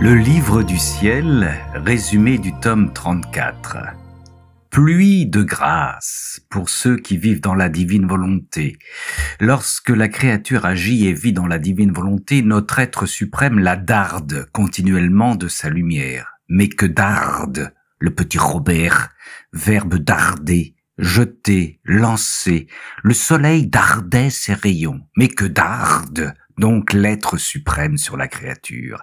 Le livre du ciel, résumé du tome 34. Pluie de grâce pour ceux qui vivent dans la divine volonté. Lorsque la créature agit et vit dans la divine volonté, notre être suprême la darde continuellement de sa lumière. Mais que darde, le petit Robert, verbe darder, jeter, lancer. Le soleil dardait ses rayons, mais que darde donc l'être suprême sur la créature.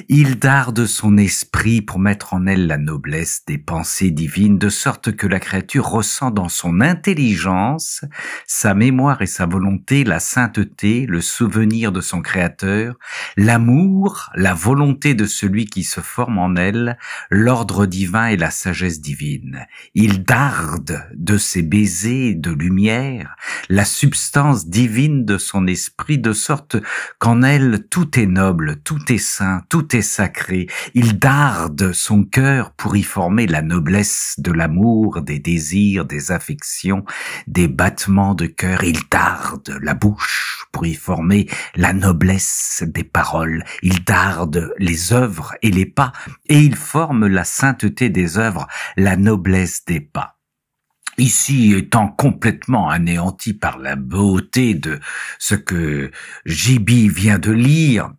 Il darde son esprit pour mettre en elle la noblesse des pensées divines, de sorte que la créature ressent dans son intelligence, sa mémoire et sa volonté, la sainteté, le souvenir de son créateur, l'amour, la volonté de celui qui se forme en elle, l'ordre divin et la sagesse divine. Il darde de ses baisers de lumière la substance divine de son esprit, de sorte qu'en elle tout est noble, tout est saint, tout est sacré. Il darde son cœur pour y former la noblesse de l'amour, des désirs, des affections, des battements de cœur. Il darde la bouche pour y former la noblesse des paroles. Il darde les œuvres et les pas, et il forme la sainteté des œuvres, la noblesse des pas. Ici, étant complètement anéanti par la beauté de ce que J.B. vient de lire,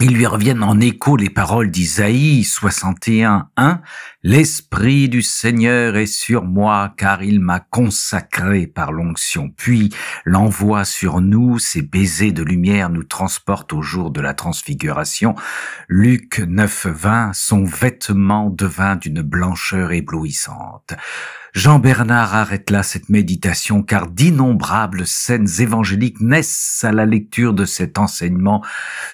il lui reviennent en écho les paroles d'Isaïe 61:1. L'Esprit du Seigneur est sur moi, car il m'a consacré par l'onction. Puis l'envoie sur nous, ses baisers de lumière nous transportent au jour de la transfiguration. Luc 9:20, son vêtement devint d'une blancheur éblouissante. Jean Bernard arrête là cette méditation, car d'innombrables scènes évangéliques naissent à la lecture de cet enseignement.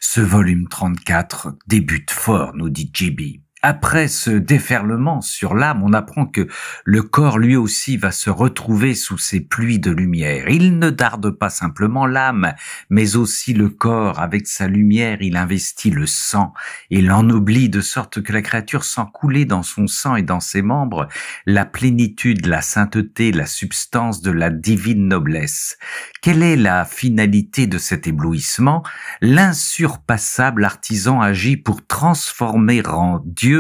Ce volume 34 débute fort, nous dit J.B. Après ce déferlement sur l'âme, on apprend que le corps lui aussi va se retrouver sous ces pluies de lumière. Il ne darde pas simplement l'âme, mais aussi le corps. Avec sa lumière, il investit le sang et l'ennoblit de sorte que la créature sent couler dans son sang et dans ses membres la plénitude, la sainteté, la substance de la divine noblesse. Quelle est la finalité de cet éblouissement? L'insurpassable artisan agit pour transformer en Dieu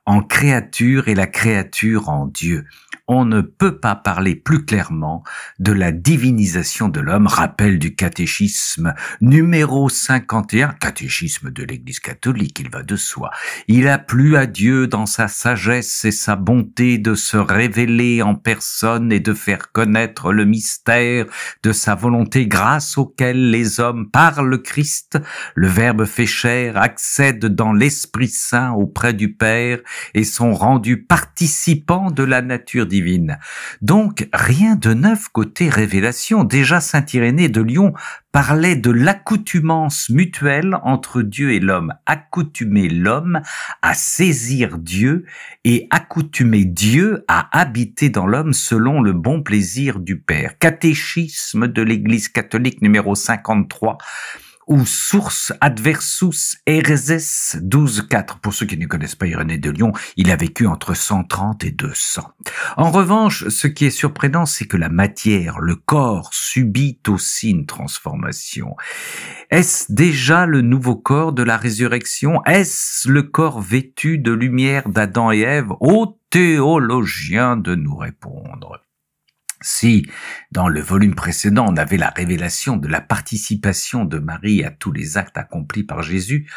en créature et la créature en Dieu. On ne peut pas parler plus clairement de la divinisation de l'homme. Rappel du catéchisme numéro 51, catéchisme de l'Église catholique, il va de soi. Il a plu à Dieu dans sa sagesse et sa bonté de se révéler en personne et de faire connaître le mystère de sa volonté grâce auquel les hommes, par le Christ, le Verbe fait chair, accèdent dans l'Esprit Saint auprès du Père et sont rendus participants de la nature divine. Donc, rien de neuf côté révélation. Déjà saint Irénée de Lyon parlait de l'accoutumance mutuelle entre Dieu et l'homme. Accoutumer l'homme à saisir Dieu et accoutumer Dieu à habiter dans l'homme selon le bon plaisir du Père. Catéchisme de l'Église catholique numéro 53. Ou Source Adversus Hereses 12.4. Pour ceux qui ne connaissent pas Irénée de Lyon, il a vécu entre 130 et 200. En revanche, ce qui est surprenant, c'est que la matière, le corps, subit aussi une transformation. Est-ce déjà le nouveau corps de la résurrection? Est-ce le corps vêtu de lumière d'Adam et Ève? Ô théologiens de nous répondre. Si, dans le volume précédent, on avait la révélation de la participation de Marie à tous les actes accomplis par Jésus,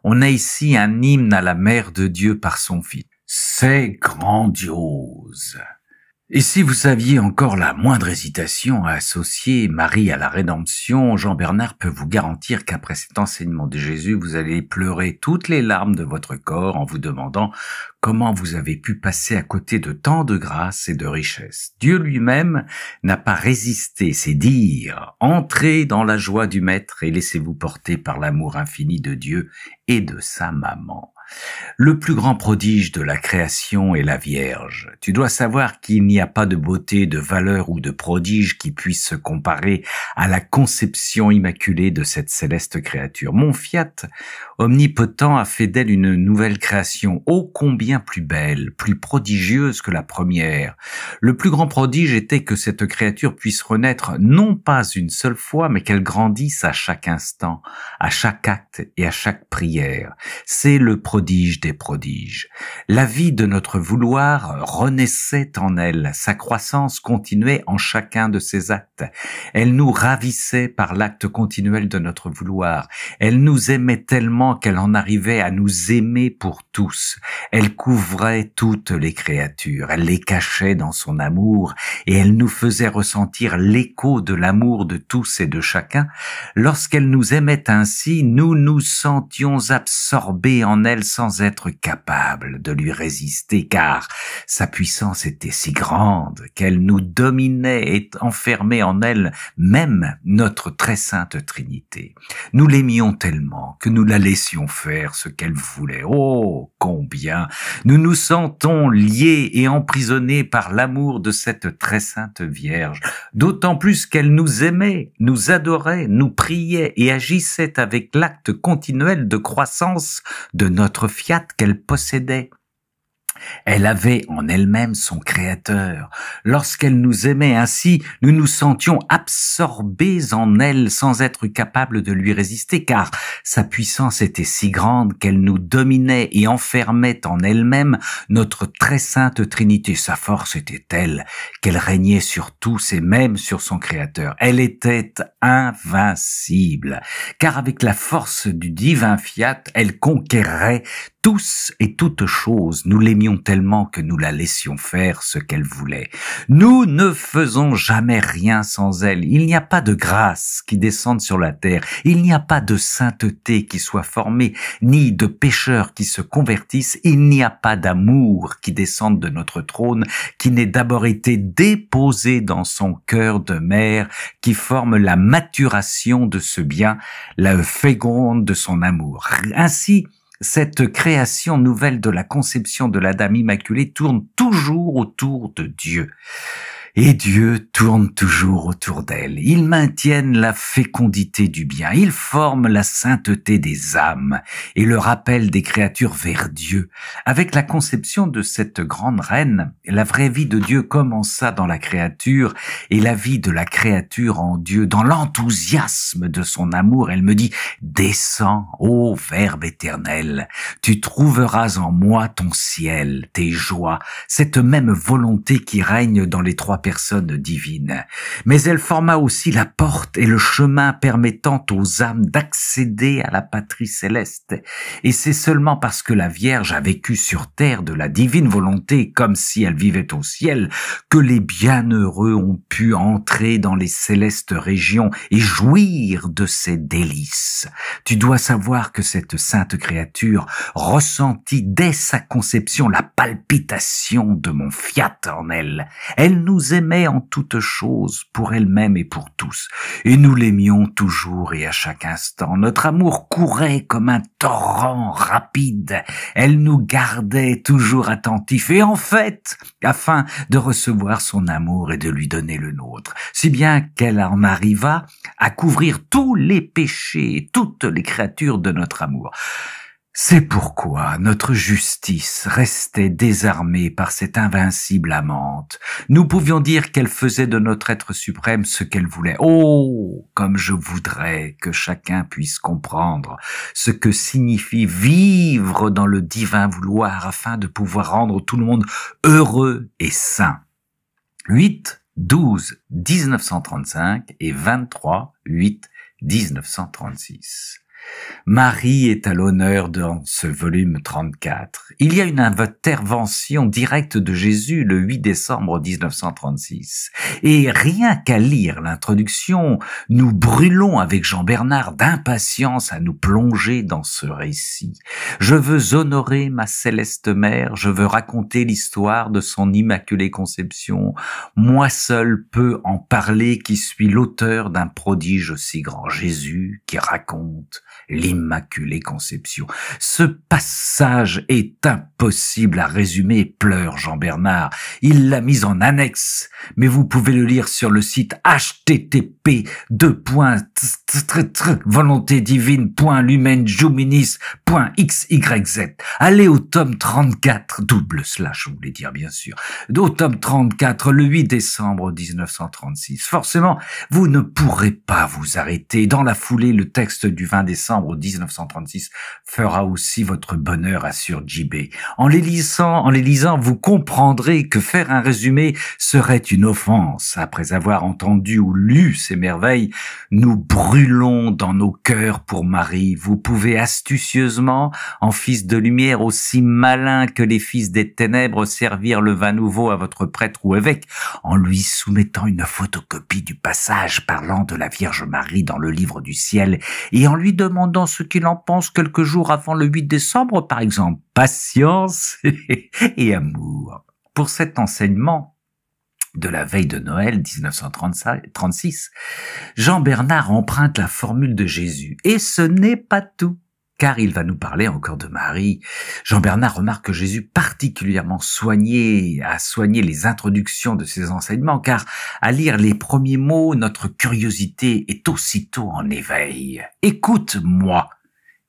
on a ici un hymne à la Mère de Dieu par son Fils. C'est grandiose. Et si vous aviez encore la moindre hésitation à associer Marie à la rédemption, Jean Bernard peut vous garantir qu'après cet enseignement de Jésus, vous allez pleurer toutes les larmes de votre corps en vous demandant comment vous avez pu passer à côté de tant de grâce et de richesse. Dieu lui-même n'a pas résisté, c'est dire, entrez dans la joie du Maître et laissez-vous porter par l'amour infini de Dieu et de sa maman. Le plus grand prodige de la création est la Vierge. Tu dois savoir qu'il n'y a pas de beauté, de valeur ou de prodige qui puisse se comparer à la conception immaculée de cette céleste créature. Mon Fiat omnipotent a fait d'elle une nouvelle création, ô combien plus belle, plus prodigieuse que la première. Le plus grand prodige était que cette créature puisse renaître non pas une seule fois, mais qu'elle grandisse à chaque instant, à chaque acte et à chaque prière. C'est le prodige des prodiges. La vie de notre vouloir renaissait en elle, sa croissance continuait en chacun de ses actes. Elle nous ravissait par l'acte continuel de notre vouloir. Elle nous aimait tellement qu'elle en arrivait à nous aimer pour tous. Elle couvrait toutes les créatures, elle les cachait dans son amour et elle nous faisait ressentir l'écho de l'amour de tous et de chacun. Lorsqu'elle nous aimait ainsi, nous nous sentions absorbés en elle sans être capable de lui résister, car sa puissance était si grande qu'elle nous dominait et enfermait en elle même notre très sainte Trinité. Nous l'aimions tellement que nous la laissions faire ce qu'elle voulait. Oh, combien nous nous sentons liés et emprisonnés par l'amour de cette très sainte Vierge, d'autant plus qu'elle nous aimait, nous adorait, nous priait et agissait avec l'acte continuel de croissance de notre Fiat qu'elle possédait. Elle avait en elle-même son Créateur. Lorsqu'elle nous aimait ainsi, nous nous sentions absorbés en elle sans être capables de lui résister, car sa puissance était si grande qu'elle nous dominait et enfermait en elle-même notre très sainte Trinité. Sa force était telle qu'elle régnait sur tous et même sur son Créateur. Elle était invincible, car avec la force du divin Fiat, elle conquérait tous et toutes choses. Nous l'aimions tellement que nous la laissions faire ce qu'elle voulait. Nous ne faisons jamais rien sans elle. Il n'y a pas de grâce qui descende sur la terre. Il n'y a pas de sainteté qui soit formée, ni de pécheurs qui se convertissent. Il n'y a pas d'amour qui descende de notre trône, qui n'ait d'abord été déposé dans son cœur de mère, qui forme la maturation de ce bien, la féconde de son amour. Ainsi, cette création nouvelle de la conception de la Dame Immaculée tourne toujours autour de Dieu. Et Dieu tourne toujours autour d'elle. Ils maintiennent la fécondité du bien. Ils forment la sainteté des âmes et le rappel des créatures vers Dieu. Avec la conception de cette grande reine, la vraie vie de Dieu commença dans la créature et la vie de la créature en Dieu. Dans l'enthousiasme de son amour, elle me dit « Descends, ô Verbe éternel, tu trouveras en moi ton ciel, tes joies, cette même volonté qui règne dans les trois personne divine. Mais elle forma aussi la porte et le chemin permettant aux âmes d'accéder à la patrie céleste. Et c'est seulement parce que la Vierge a vécu sur terre de la divine volonté comme si elle vivait au ciel que les bienheureux ont pu entrer dans les célestes régions et jouir de ces délices. Tu dois savoir que cette sainte créature ressentit dès sa conception la palpitation de mon Fiat en elle. Elle nous aimait en toutes choses, pour elle-même et pour tous, et nous l'aimions toujours et à chaque instant. Notre amour courait comme un torrent rapide, elle nous gardait toujours attentifs, et en fait, afin de recevoir son amour et de lui donner le nôtre, si bien qu'elle en arriva à couvrir tous les péchés et toutes les créatures de notre amour. C'est pourquoi notre justice restait désarmée par cette invincible amante. Nous pouvions dire qu'elle faisait de notre être suprême ce qu'elle voulait. Oh, comme je voudrais que chacun puisse comprendre ce que signifie vivre dans le divin vouloir afin de pouvoir rendre tout le monde heureux et saint. 8/12/1935 et 23/8/1936. Marie est à l'honneur dans ce volume 34. Il y a une intervention directe de Jésus le 8 décembre 1936. Et rien qu'à lire l'introduction, nous brûlons avec Jean-Bernard d'impatience à nous plonger dans ce récit. Je veux honorer ma céleste mère, je veux raconter l'histoire de son immaculée conception. Moi seul peux en parler qui suis l'auteur d'un prodige aussi grand. Jésus qui raconte l'Immaculée Conception. Ce passage est impossible à résumer, pleure Jean Bernard. Il l'a mis en annexe, mais vous pouvez le lire sur le site http://volontédivine.lumenjuminis.xyz. Allez au tome 34, /, je voulais dire bien sûr, au tome 34, le 8 décembre 1936. Forcément, vous ne pourrez pas vous arrêter. Dans la foulée, le texte du 20 décembre 1936 fera aussi votre bonheur, assure JB. En les lisant, vous comprendrez que faire un résumé serait une offense. Après avoir entendu ou lu ces merveilles, nous brûlons dans nos cœurs pour Marie. Vous pouvez astucieusement, en fils de lumière aussi malin que les fils des ténèbres, servir le vin nouveau à votre prêtre ou évêque en lui soumettant une photocopie du passage parlant de la Vierge Marie dans le livre du ciel et en lui demandant ce qu'il en pense quelques jours avant le 8 décembre, par exemple. Patience et amour. Pour cet enseignement de la veille de Noël 1936, Jean Bernard emprunte la formule de Jésus. Et ce n'est pas tout, car il va nous parler encore de Marie. Jean Bernard remarque que Jésus particulièrement a soigné les introductions de ses enseignements, car à lire les premiers mots, notre curiosité est aussitôt en éveil. Écoute-moi,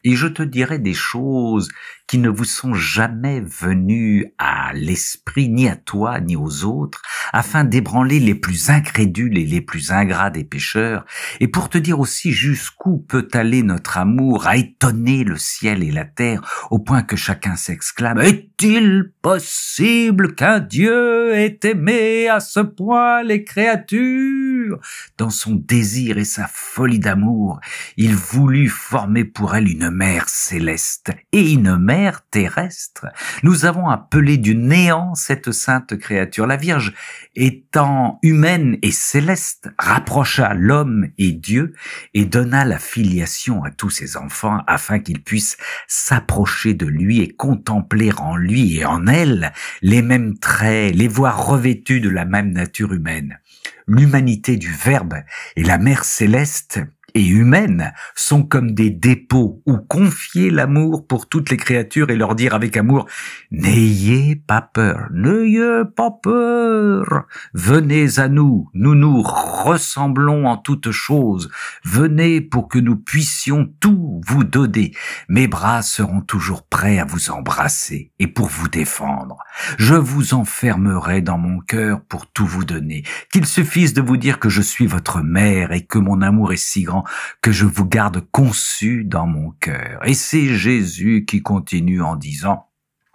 et je te dirai des choses qui ne vous sont jamais venues à l'esprit, ni à toi, ni aux autres, afin d'ébranler les plus incrédules et les plus ingrats des pécheurs, et pour te dire aussi jusqu'où peut aller notre amour à étonner le ciel et la terre, au point que chacun s'exclame « Est-il possible qu'un Dieu ait aimé à ce point les créatures ?» Dans son désir et sa folie d'amour, il voulut former pour elle une mère céleste et une mère terrestre. Nous avons appelé du néant cette sainte créature. La Vierge, étant humaine et céleste, rapprocha l'homme et Dieu et donna la filiation à tous ses enfants afin qu'ils puissent s'approcher de lui et contempler en lui et en elle les mêmes traits, les voir revêtus de la même nature humaine. L'humanité du Verbe et la Mère céleste et humaines sont comme des dépôts où confier l'amour pour toutes les créatures et leur dire avec amour « N'ayez pas peur, n'ayez pas peur, venez à nous, nous nous ressemblons en toutes choses, venez pour que nous puissions tout vous donner, mes bras seront toujours prêts à vous embrasser et pour vous défendre. Je vous enfermerai dans mon cœur pour tout vous donner, qu'il suffise de vous dire que je suis votre mère et que mon amour est si grand que je vous garde conçu dans mon cœur. » Et c'est Jésus qui continue en disant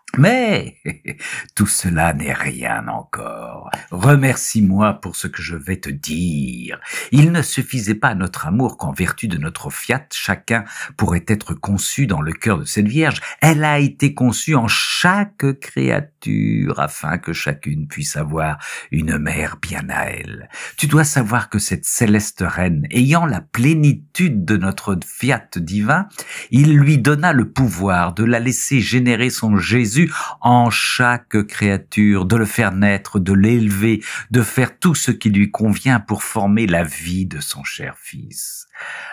« Mais tout cela n'est rien encore. Remercie-moi pour ce que je vais te dire. Il ne suffisait pas à notre amour qu'en vertu de notre fiat, chacun pourrait être conçu dans le cœur de cette Vierge. Elle a été conçue en chaque créature afin que chacune puisse avoir une mère bien à elle. Tu dois savoir que cette céleste reine, ayant la plénitude de notre fiat divin, il lui donna le pouvoir de la laisser générer son Jésus en chaque créature, de le faire naître, de l'élever, de faire tout ce qui lui convient pour former la vie de son cher fils.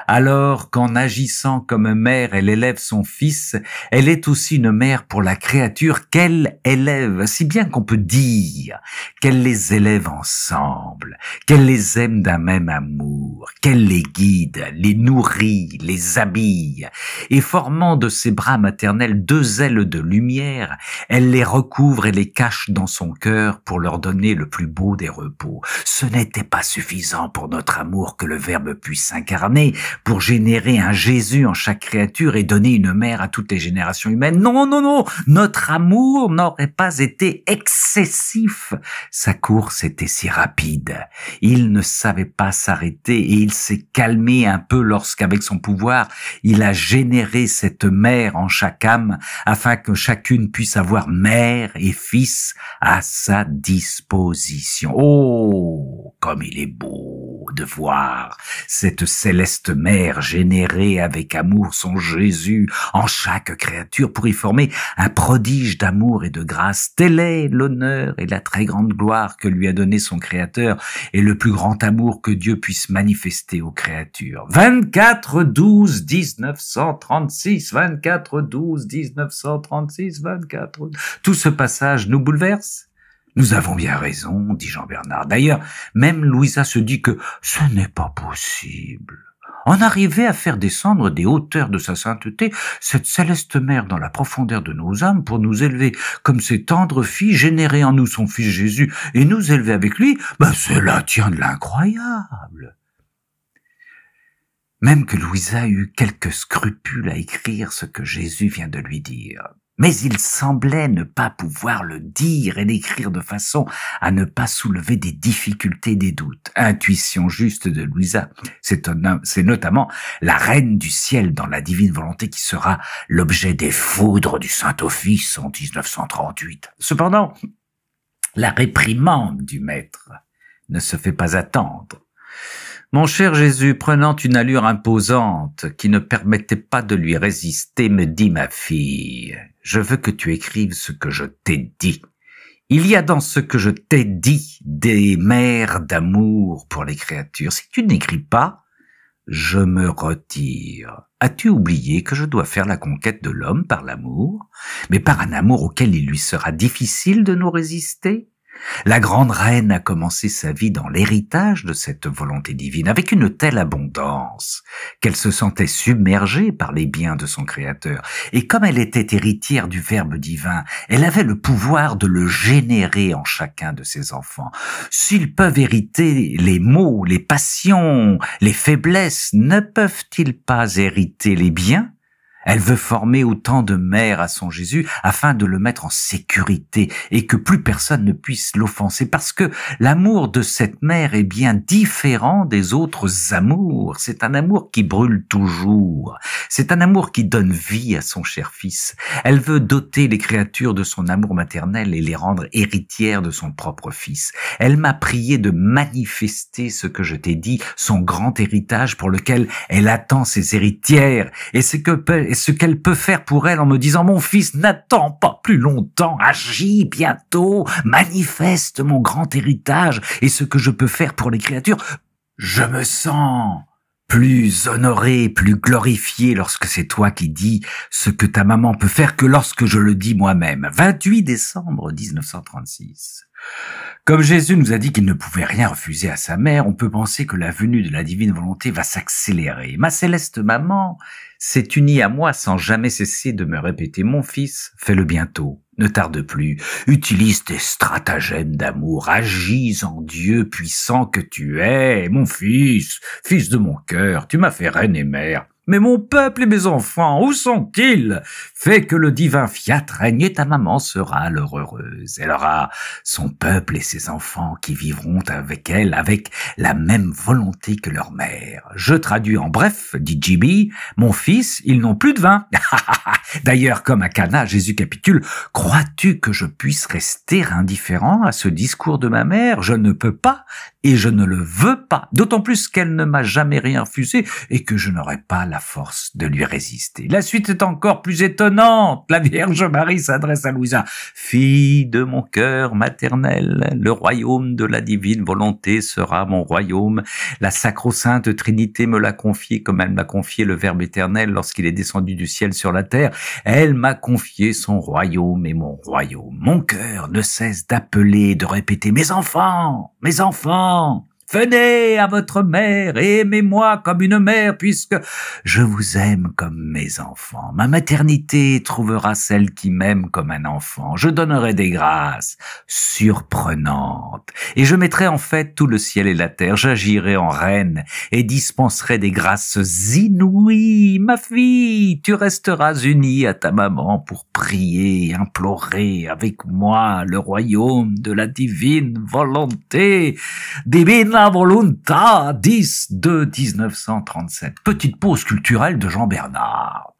Alors qu'en agissant comme mère, elle élève son fils, elle est aussi une mère pour la créature qu'elle élève, si bien qu'on peut dire qu'elle les élève ensemble, qu'elle les aime d'un même amour, qu'elle les guide, les nourrit, les habille, et formant de ses bras maternels deux ailes de lumière, elle les recouvre et les cache dans son cœur pour leur donner le plus beau des repos. Ce n'était pas suffisant pour notre amour que le Verbe puisse s'incarner, pour générer un Jésus en chaque créature et donner une mère à toutes les générations humaines. Non, non, non, notre amour n'aurait pas été excessif. Sa course était si rapide. Il ne savait pas s'arrêter et il s'est calmé un peu lorsqu'avec son pouvoir, il a généré cette mère en chaque âme afin que chacune puisse avoir mère et fils à sa disposition. Oh, comme il est beau de voir cette céleste mère générer avec amour son Jésus en chaque créature pour y former un prodige d'amour et de grâce. Tel est l'honneur et la très grande gloire que lui a donné son Créateur et le plus grand amour que Dieu puisse manifester aux créatures. 24/12/1936, 24/12/1936, 24. Tout ce passage nous bouleverse. Nous avons bien raison, dit Jean-Bernard. D'ailleurs, même Louisa se dit que ce n'est pas possible. En arriver à faire descendre des hauteurs de sa sainteté cette céleste mère dans la profondeur de nos âmes pour nous élever comme ses tendres filles, générer en nous son fils Jésus et nous élever avec lui, cela tient de l'incroyable. Même que Louisa eut quelques scrupules à écrire ce que Jésus vient de lui dire. Mais il semblait ne pas pouvoir le dire et l'écrire de façon à ne pas soulever des difficultés, des doutes. Intuition juste de Louisa, c'est notamment la reine du ciel dans la divine volonté qui sera l'objet des foudres du Saint-Office en 1938. Cependant, la réprimande du maître ne se fait pas attendre. Mon cher Jésus, prenant une allure imposante qui ne permettait pas de lui résister, me dit: ma fille, je veux que tu écrives ce que je t'ai dit. Il y a dans ce que je t'ai dit des mers d'amour pour les créatures. Si tu n'écris pas, je me retire. As-tu oublié que je dois faire la conquête de l'homme par l'amour, mais par un amour auquel il lui sera difficile de nous résister ? La grande reine a commencé sa vie dans l'héritage de cette volonté divine, avec une telle abondance qu'elle se sentait submergée par les biens de son Créateur. Et comme elle était héritière du Verbe divin, elle avait le pouvoir de le générer en chacun de ses enfants. S'ils peuvent hériter les maux, les passions, les faiblesses, ne peuvent-ils pas hériter les biens ? Elle veut former autant de mères à son Jésus afin de le mettre en sécurité et que plus personne ne puisse l'offenser, parce que l'amour de cette mère est bien différent des autres amours. C'est un amour qui brûle toujours. C'est un amour qui donne vie à son cher fils. Elle veut doter les créatures de son amour maternel et les rendre héritières de son propre fils. Elle m'a prié de manifester ce que je t'ai dit, son grand héritage pour lequel elle attend ses héritières, et ce qu'elle peut faire pour elle en me disant: mon fils, n'attends pas plus longtemps, agis bientôt, manifeste mon grand héritage et ce que je peux faire pour les créatures. Je me sens plus honoré, plus glorifié lorsque c'est toi qui dis ce que ta maman peut faire que lorsque je le dis moi-même. 28 décembre 1936. Comme Jésus nous a dit qu'il ne pouvait rien refuser à sa mère, on peut penser que la venue de la divine volonté va s'accélérer. Ma céleste maman s'est unie à moi sans jamais cesser de me répéter: mon fils, fais-le bientôt, ne tarde plus, utilise tes stratagèmes d'amour, agis en Dieu puissant que tu es, mon fils, fils de mon cœur, tu m'as fait reine et mère. Mais mon peuple et mes enfants, où sont-ils? Fais que le divin fiat règne et ta maman sera leur heureuse. Elle aura son peuple et ses enfants qui vivront avec elle avec la même volonté que leur mère. Je traduis en bref, dit Jimmy, mon fils, ils n'ont plus de vin. D'ailleurs, comme à Cana, Jésus capitule: crois-tu que je puisse rester indifférent à ce discours de ma mère? Je ne peux pas et je ne le veux pas, d'autant plus qu'elle ne m'a jamais rien refusé et que je n'aurai pas la force de lui résister. La suite est encore plus étonnante. La Vierge Marie s'adresse à Louisa: fille de mon cœur maternel, le royaume de la divine volonté sera mon royaume. La sacro-sainte Trinité me l'a confié comme elle m'a confié le Verbe éternel lorsqu'il est descendu du ciel sur la terre. Elle m'a confié son royaume et mon royaume. Mon cœur ne cesse d'appeler, de répéter: mes enfants, mes enfants, venez à votre mère et aimez-moi comme une mère, puisque je vous aime comme mes enfants. Ma maternité trouvera celle qui m'aime comme un enfant. Je donnerai des grâces surprenantes et je mettrai en fait tout le ciel et la terre. J'agirai en reine et dispenserai des grâces inouïes. Ma fille, tu resteras unie à ta maman pour prier, implorer avec moi le royaume de la divine volonté. Divina Voluntas, 10/2/1937. Petite pause culturelle de Jean-Bernard.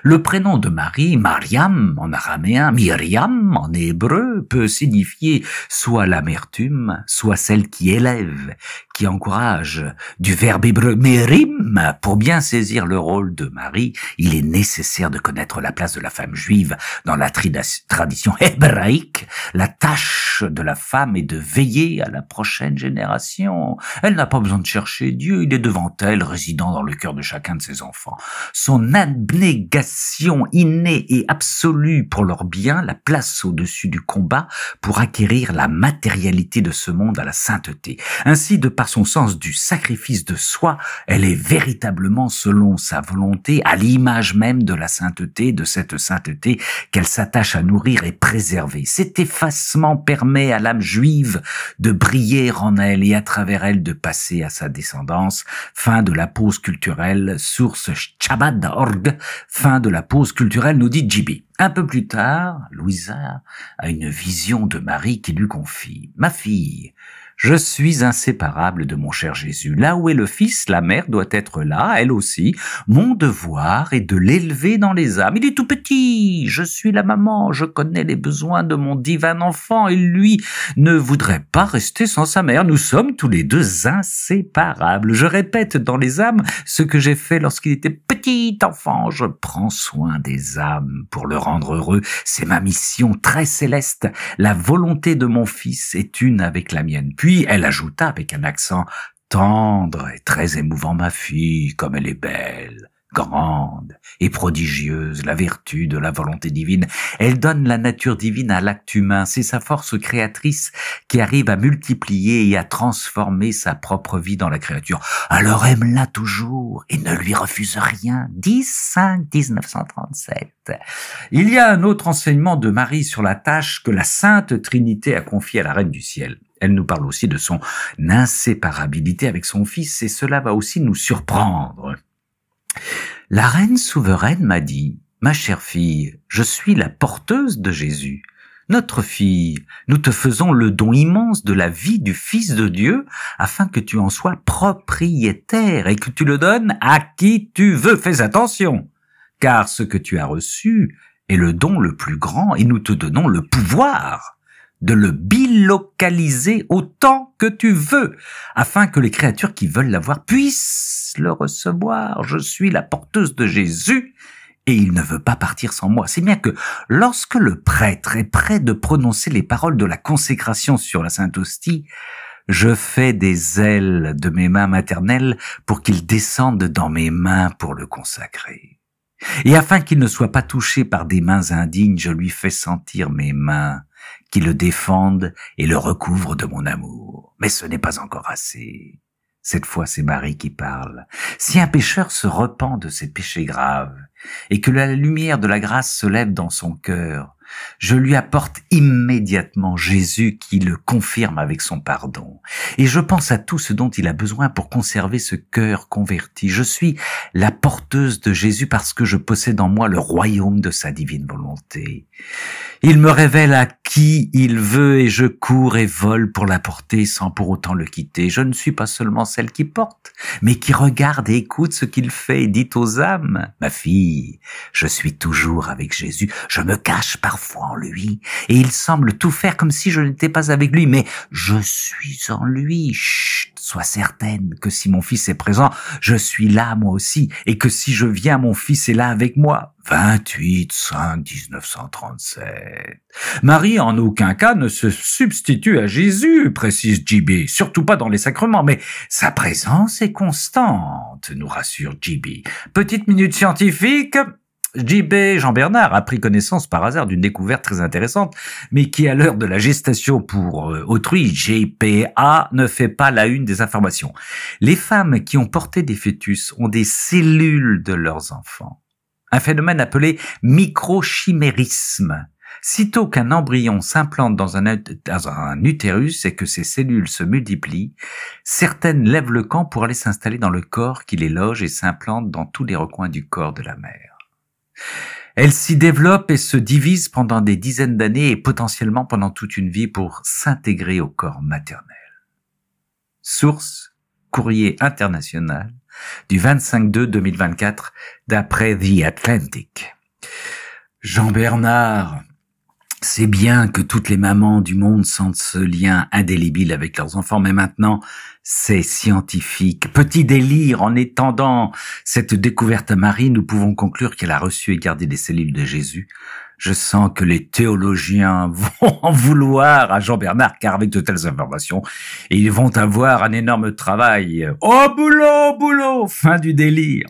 Le prénom de Marie, Mariam en araméen, Myriam en hébreu, peut signifier soit l'amertume, soit celle qui élève, qui encourage, du verbe hébreu mérim. Pour bien saisir le rôle de Marie, il est nécessaire de connaître la place de la femme juive dans la tradition hébraïque. La tâche de la femme est de veiller à la prochaine génération. Elle n'a pas besoin de chercher Dieu, il est devant elle, résidant dans le cœur de chacun de ses enfants. Son abnégation innée et absolue pour leur bien la place au-dessus du combat pour acquérir la matérialité de ce monde à la sainteté. Ainsi, de par son sens du sacrifice de soi, elle est véritablement selon sa volonté, à l'image même de la sainteté, de cette sainteté qu'elle s'attache à nourrir et préserver. Cet effacement permet à l'âme juive de briller en elle et à travers elle de passer à sa descendance. Fin de la pause culturelle, source Chabad.org, fin de la pause culturelle, nous dit JB. Un peu plus tard, Louisa a une vision de Marie qui lui confie « Ma fille, je suis inséparable de mon cher Jésus. Là où est le Fils, la mère doit être là, elle aussi. Mon devoir est de l'élever dans les âmes. Il est tout petit, je suis la maman, je connais les besoins de mon divin enfant et lui ne voudrait pas rester sans sa mère. Nous sommes tous les deux inséparables. Je répète dans les âmes ce que j'ai fait lorsqu'il était petit enfant. Je prends soin des âmes pour le rendre heureux. C'est ma mission très céleste. La volonté de mon Fils est une avec la mienne. » Puis elle ajouta avec un accent tendre et très émouvant, « Ma fille, comme elle est belle, grande et prodigieuse, la vertu de la volonté divine. Elle donne la nature divine à l'acte humain. C'est sa force créatrice qui arrive à multiplier et à transformer sa propre vie dans la créature. Alors aime-la toujours et ne lui refuse rien. » 10/5/1937. Il y a un autre enseignement de Marie sur la tâche que la Sainte Trinité a confiée à la Reine du Ciel. Elle nous parle aussi de son inséparabilité avec son Fils et cela va aussi nous surprendre. La Reine souveraine m'a dit « Ma chère fille, je suis la porteuse de Jésus. Notre fille, nous te faisons le don immense de la vie du Fils de Dieu afin que tu en sois propriétaire et que tu le donnes à qui tu veux. Fais attention, car ce que tu as reçu est le don le plus grand et nous te donnons le pouvoir de le bilocaliser autant que tu veux, afin que les créatures qui veulent l'avoir puissent le recevoir. Je suis la porteuse de Jésus et il ne veut pas partir sans moi. C'est bien que lorsque le prêtre est prêt de prononcer les paroles de la consécration sur la Sainte Hostie, je fais des ailes de mes mains maternelles pour qu'il descende dans mes mains pour le consacrer. Et afin qu'il ne soit pas touché par des mains indignes, je lui fais sentir mes mains qui le défendent et le recouvrent de mon amour. Mais ce n'est pas encore assez. Cette fois, c'est Marie qui parle. Si un pécheur se repent de ses péchés graves et que la lumière de la grâce se lève dans son cœur, je lui apporte immédiatement Jésus qui le confirme avec son pardon. Et je pense à tout ce dont il a besoin pour conserver ce cœur converti. Je suis la porteuse de Jésus parce que je possède en moi le royaume de sa divine volonté. Il me révèle à qui il veut et je cours et vole pour l'apporter sans pour autant le quitter. Je ne suis pas seulement celle qui porte, mais qui regarde et écoute ce qu'il fait et dit aux âmes. Ma fille, je suis toujours avec Jésus. Je me cache parfois en lui et il semble tout faire comme si je n'étais pas avec lui, mais je suis en lui. Chut, sois certaine que si mon Fils est présent, je suis là moi aussi et que si je viens, mon Fils est là avec moi. 28/5/1937. Marie en aucun cas ne se substitue à Jésus, précise JB, surtout pas dans les sacrements, mais sa présence est constante, nous rassure JB. Petite minute scientifique. JB Jean-Bernard a pris connaissance par hasard d'une découverte très intéressante, mais qui à l'heure de la gestation pour autrui, GPA, ne fait pas la une des informations. Les femmes qui ont porté des fœtus ont des cellules de leurs enfants. Un phénomène appelé microchimérisme. Sitôt qu'un embryon s'implante dans un utérus et que ces cellules se multiplient, certaines lèvent le camp pour aller s'installer dans le corps qui les loge et s'implantent dans tous les recoins du corps de la mère. Elles s'y développent et se divisent pendant des dizaines d'années et potentiellement pendant toute une vie pour s'intégrer au corps maternel. Source, Courrier international, du 25/2/2024, d'après The Atlantic. Jean-Bernard, C'est bien que toutes les mamans du monde sentent ce lien indélébile avec leurs enfants, mais maintenant, c'est scientifique. Petit délire, en étendant cette découverte à Marie, nous pouvons conclure qu'elle a reçu et gardé les cellules de Jésus. Je sens que les théologiens vont en vouloir à Jean-Bernard, car avec de telles informations, ils vont avoir un énorme travail. Oh, boulot, boulot, fin du délire.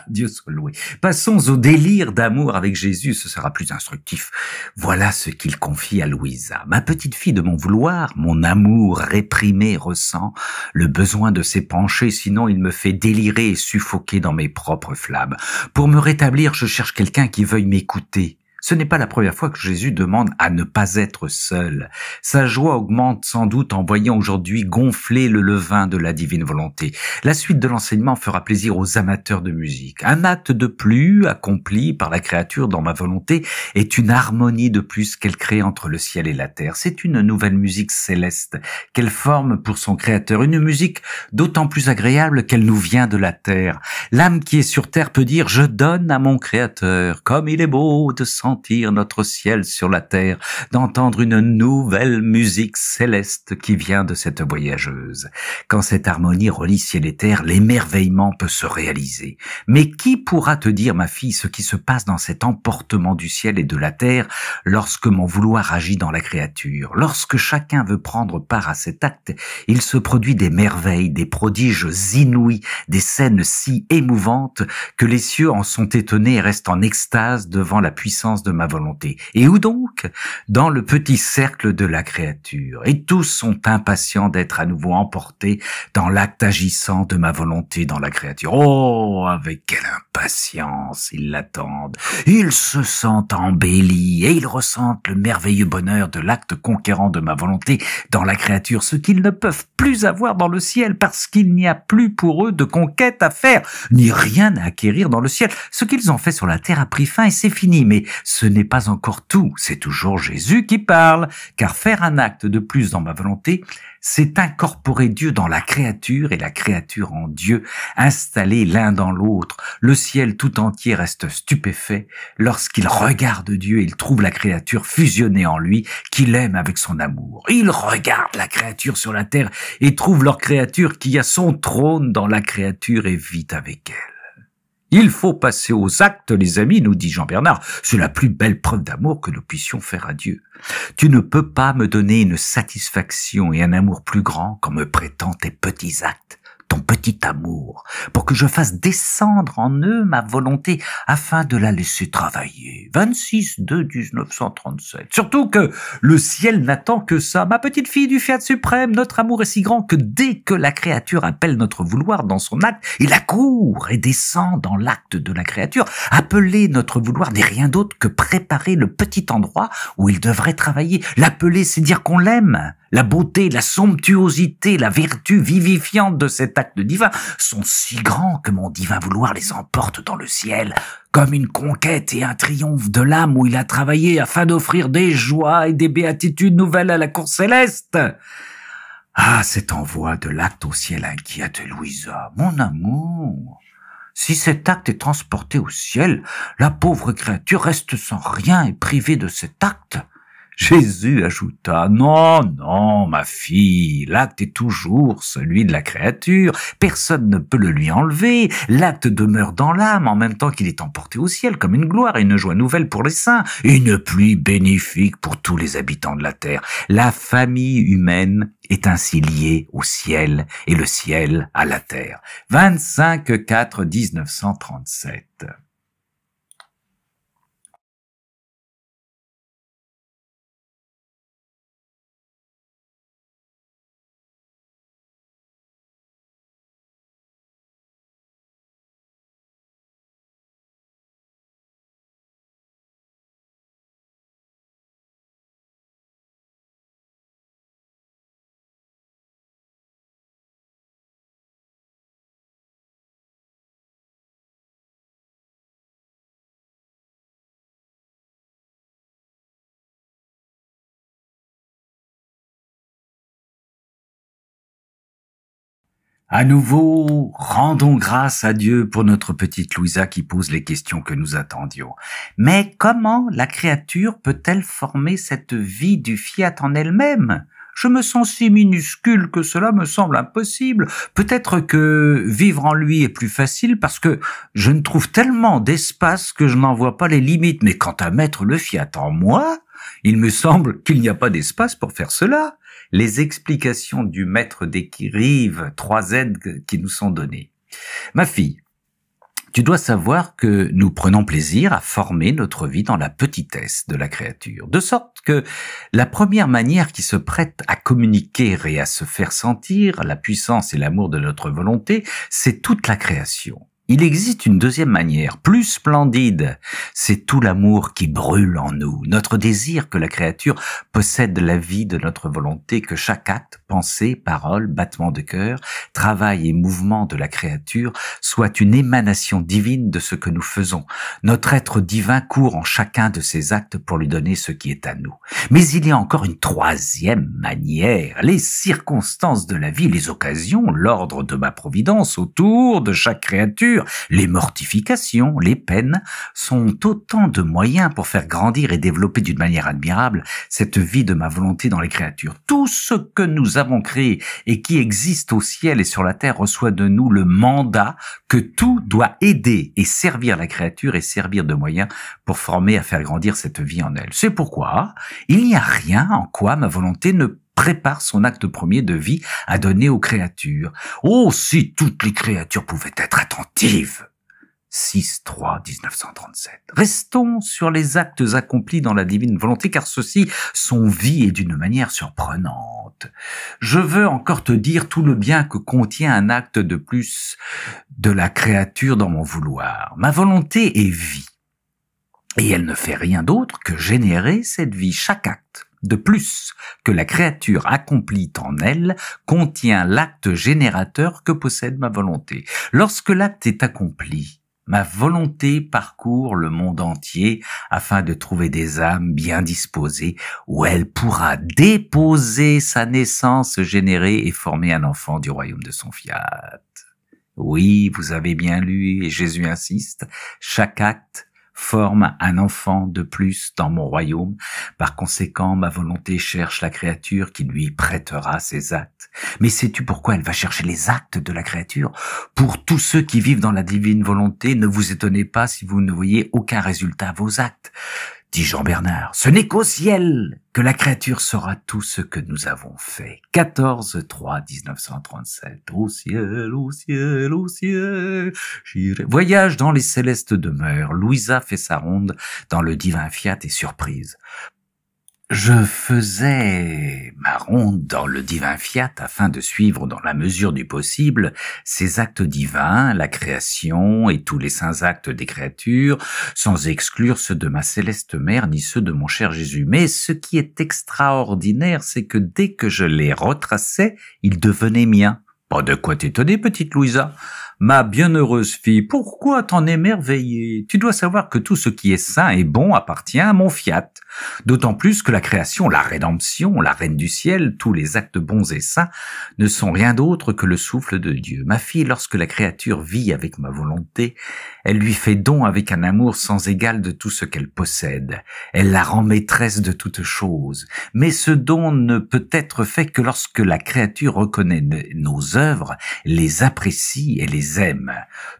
Dieu soit loué. Passons au délire d'amour avec Jésus, ce sera plus instructif. Voilà ce qu'il confie à Louisa. Ma petite fille de mon vouloir, mon amour réprimé ressent le besoin de s'épancher, sinon il me fait délirer et suffoquer dans mes propres flammes. Pour me rétablir, je cherche quelqu'un qui veuille m'écouter. Ce n'est pas la première fois que Jésus demande à ne pas être seul. Sa joie augmente sans doute en voyant aujourd'hui gonfler le levain de la divine volonté. La suite de l'enseignement fera plaisir aux amateurs de musique. Un acte de plus accompli par la créature dans ma volonté est une harmonie de plus qu'elle crée entre le ciel et la terre. C'est une nouvelle musique céleste qu'elle forme pour son créateur, une musique d'autant plus agréable qu'elle nous vient de la terre. L'âme qui est sur terre peut dire « Je donne à mon créateur, comme il est beau de sentir notre ciel sur la terre, d'entendre une nouvelle musique céleste qui vient de cette voyageuse. » Quand cette harmonie relie ciel et terre, l'émerveillement peut se réaliser. Mais qui pourra te dire, ma fille, ce qui se passe dans cet emportement du ciel et de la terre lorsque mon vouloir agit dans la créature? Lorsque chacun veut prendre part à cet acte, il se produit des merveilles, des prodiges inouïs, des scènes si émouvantes que les cieux en sont étonnés et restent en extase devant la puissance de ma volonté. Et où donc? Dans le petit cercle de la créature. Et tous sont impatients d'être à nouveau emportés dans l'acte agissant de ma volonté dans la créature. Oh, avec quelle impatience ils l'attendent. Ils se sentent embellis et ils ressentent le merveilleux bonheur de l'acte conquérant de ma volonté dans la créature, ce qu'ils ne peuvent plus avoir dans le ciel parce qu'il n'y a plus pour eux de conquête à faire, ni rien à acquérir dans le ciel. Ce qu'ils ont fait sur la terre a pris fin et c'est fini, mais ce n'est pas encore tout, c'est toujours Jésus qui parle, car faire un acte de plus dans ma volonté, c'est incorporer Dieu dans la créature et la créature en Dieu, installés l'un dans l'autre. Le ciel tout entier reste stupéfait lorsqu'il regarde Dieu et il trouve la créature fusionnée en lui, qu'il aime avec son amour. Il regarde la créature sur la terre et trouve leur créature qui a son trône dans la créature et vit avec elle. Il faut passer aux actes, les amis, nous dit Jean-Bernard. C'est la plus belle preuve d'amour que nous puissions faire à Dieu. Tu ne peux pas me donner une satisfaction et un amour plus grand qu'en me prêtant tes petits actes, ton petit amour, pour que je fasse descendre en eux ma volonté afin de la laisser travailler. 26/2/1937. Surtout que le ciel n'attend que ça. Ma petite fille du Fiat suprême, notre amour est si grand que dès que la créature appelle notre vouloir dans son acte, il accourt et descend dans l'acte de la créature. Appeler notre vouloir n'est rien d'autre que préparer le petit endroit où il devrait travailler. L'appeler, c'est dire qu'on l'aime. La beauté, la somptuosité, la vertu vivifiante de cet acte divin sont si grands que mon divin vouloir les emporte dans le ciel, comme une conquête et un triomphe de l'âme où il a travaillé afin d'offrir des joies et des béatitudes nouvelles à la cour céleste. Ah, cet envoi de l'acte au ciel inquiète Louisa, mon amour. Si cet acte est transporté au ciel, la pauvre créature reste sans rien et privée de cet acte. Jésus ajouta, « Non, non, ma fille, l'acte est toujours celui de la créature, personne ne peut le lui enlever, l'acte demeure dans l'âme en même temps qu'il est emporté au ciel comme une gloire et une joie nouvelle pour les saints, une pluie bénéfique pour tous les habitants de la terre. La famille humaine est ainsi liée au ciel et le ciel à la terre. » 25/4/1937. À nouveau, rendons grâce à Dieu pour notre petite Louisa qui pose les questions que nous attendions. Mais comment la créature peut-elle former cette vie du fiat en elle-même ? Je me sens si minuscule que cela me semble impossible. Peut-être que vivre en lui est plus facile parce que je ne trouve tellement d'espace que je n'en vois pas les limites. Mais quant à mettre le fiat en moi, il me semble qu'il n'y a pas d'espace pour faire cela. Les explications du maître d'écrive, 3 aides qui nous sont données. Ma fille, tu dois savoir que nous prenons plaisir à former notre vie dans la petitesse de la créature, de sorte que la première manière qui se prête à communiquer et à se faire sentir la puissance et l'amour de notre volonté, c'est toute la création. Il existe une deuxième manière, plus splendide, c'est tout l'amour qui brûle en nous, notre désir que la créature possède la vie de notre volonté, que chaque acte, pensée, parole, battement de cœur, travail et mouvement de la créature soit une émanation divine de ce que nous faisons. Notre être divin court en chacun de ces actes pour lui donner ce qui est à nous. Mais il y a encore une troisième manière, les circonstances de la vie, les occasions, l'ordre de ma providence autour de chaque créature. Les mortifications, les peines sont autant de moyens pour faire grandir et développer d'une manière admirable cette vie de ma volonté dans les créatures. Tout ce que nous avons créé et qui existe au ciel et sur la terre reçoit de nous le mandat que tout doit aider et servir la créature et servir de moyen pour former à faire grandir cette vie en elle. C'est pourquoi il n'y a rien en quoi ma volonté ne prépare son acte premier de vie à donner aux créatures. Oh, si toutes les créatures pouvaient être attentives! 6-3-1937. Restons sur les actes accomplis dans la divine volonté, car ceux-ci sont vie et d'une manière surprenante. Je veux encore te dire tout le bien que contient un acte de plus de la créature dans mon vouloir. Ma volonté est vie, et elle ne fait rien d'autre que générer cette vie. Chaque acte de plus que la créature accomplit en elle contient l'acte générateur que possède ma volonté. Lorsque l'acte est accompli, ma volonté parcourt le monde entier afin de trouver des âmes bien disposées où elle pourra déposer sa naissance générée et former un enfant du royaume de son fiat. Oui, vous avez bien lu et Jésus insiste, chaque acte forme un enfant de plus dans mon royaume. Par conséquent, ma volonté cherche la créature qui lui prêtera ses actes. Mais sais-tu pourquoi elle va chercher les actes de la créature? Pour tous ceux qui vivent dans la divine volonté, ne vous étonnez pas si vous ne voyez aucun résultat à vos actes. Dit Jean Bernard, ce n'est qu'au ciel que la créature saura tout ce que nous avons fait. 14-3-1937. Au ciel, au ciel, au ciel, j'irai. Voyage dans les célestes demeures. Louisa fait sa ronde dans le divin fiat et surprise. Je faisais ma ronde dans le divin fiat afin de suivre dans la mesure du possible ces actes divins, la création et tous les saints actes des créatures, sans exclure ceux de ma céleste mère ni ceux de mon cher Jésus. Mais ce qui est extraordinaire, c'est que dès que je les retraçais, ils devenaient miens. Pas de quoi t'étonner, petite Louisa. Ma bienheureuse fille, pourquoi t'en émerveiller? Tu dois savoir que tout ce qui est saint et bon appartient à mon fiat. D'autant plus que la création, la rédemption, la reine du ciel, tous les actes bons et saints ne sont rien d'autre que le souffle de Dieu. Ma fille, lorsque la créature vit avec ma volonté, elle lui fait don avec un amour sans égal de tout ce qu'elle possède. Elle la rend maîtresse de toutes choses. Mais ce don ne peut être fait que lorsque la créature reconnaît nos œuvres, les apprécie et les aime.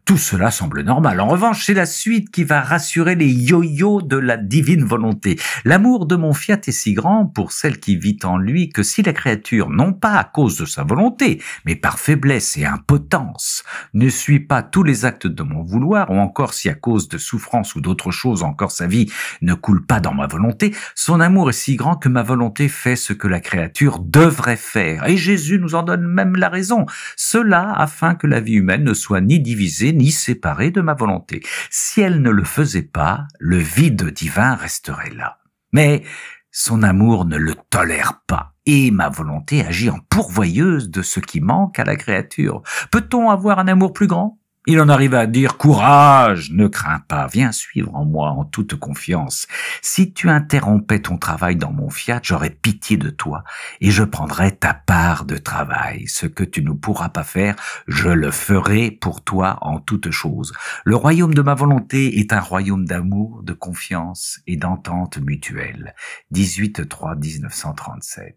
Tout cela semble normal. En revanche, c'est la suite qui va rassurer les yo-yo de la divine volonté. L'amour de mon fiat est si grand pour celle qui vit en lui que si la créature, non pas à cause de sa volonté, mais par faiblesse et impotence, ne suit pas tous les actes de mon vouloir, ou encore si à cause de souffrance ou d'autre chose encore sa vie ne coule pas dans ma volonté, son amour est si grand que ma volonté fait ce que la créature devrait faire. Et Jésus nous en donne même la raison. Cela afin que la vie humaine ne soit ni divisée ni séparée de ma volonté. Si elle ne le faisait pas, le vide divin resterait là. Mais son amour ne le tolère pas, et ma volonté agit en pourvoyeuse de ce qui manque à la créature. Peut-on avoir un amour plus grand? Il en arrive à dire « Courage, ne crains pas, viens suivre en moi en toute confiance. Si tu interrompais ton travail dans mon fiat, j'aurais pitié de toi et je prendrais ta part de travail. Ce que tu ne pourras pas faire, je le ferai pour toi en toutes choses. Le royaume de ma volonté est un royaume d'amour, de confiance et d'entente mutuelle. » 18-3-1937.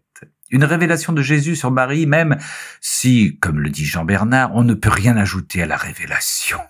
Une révélation de Jésus sur Marie, même si, comme le dit Jean Bernard, on ne peut rien ajouter à la révélation.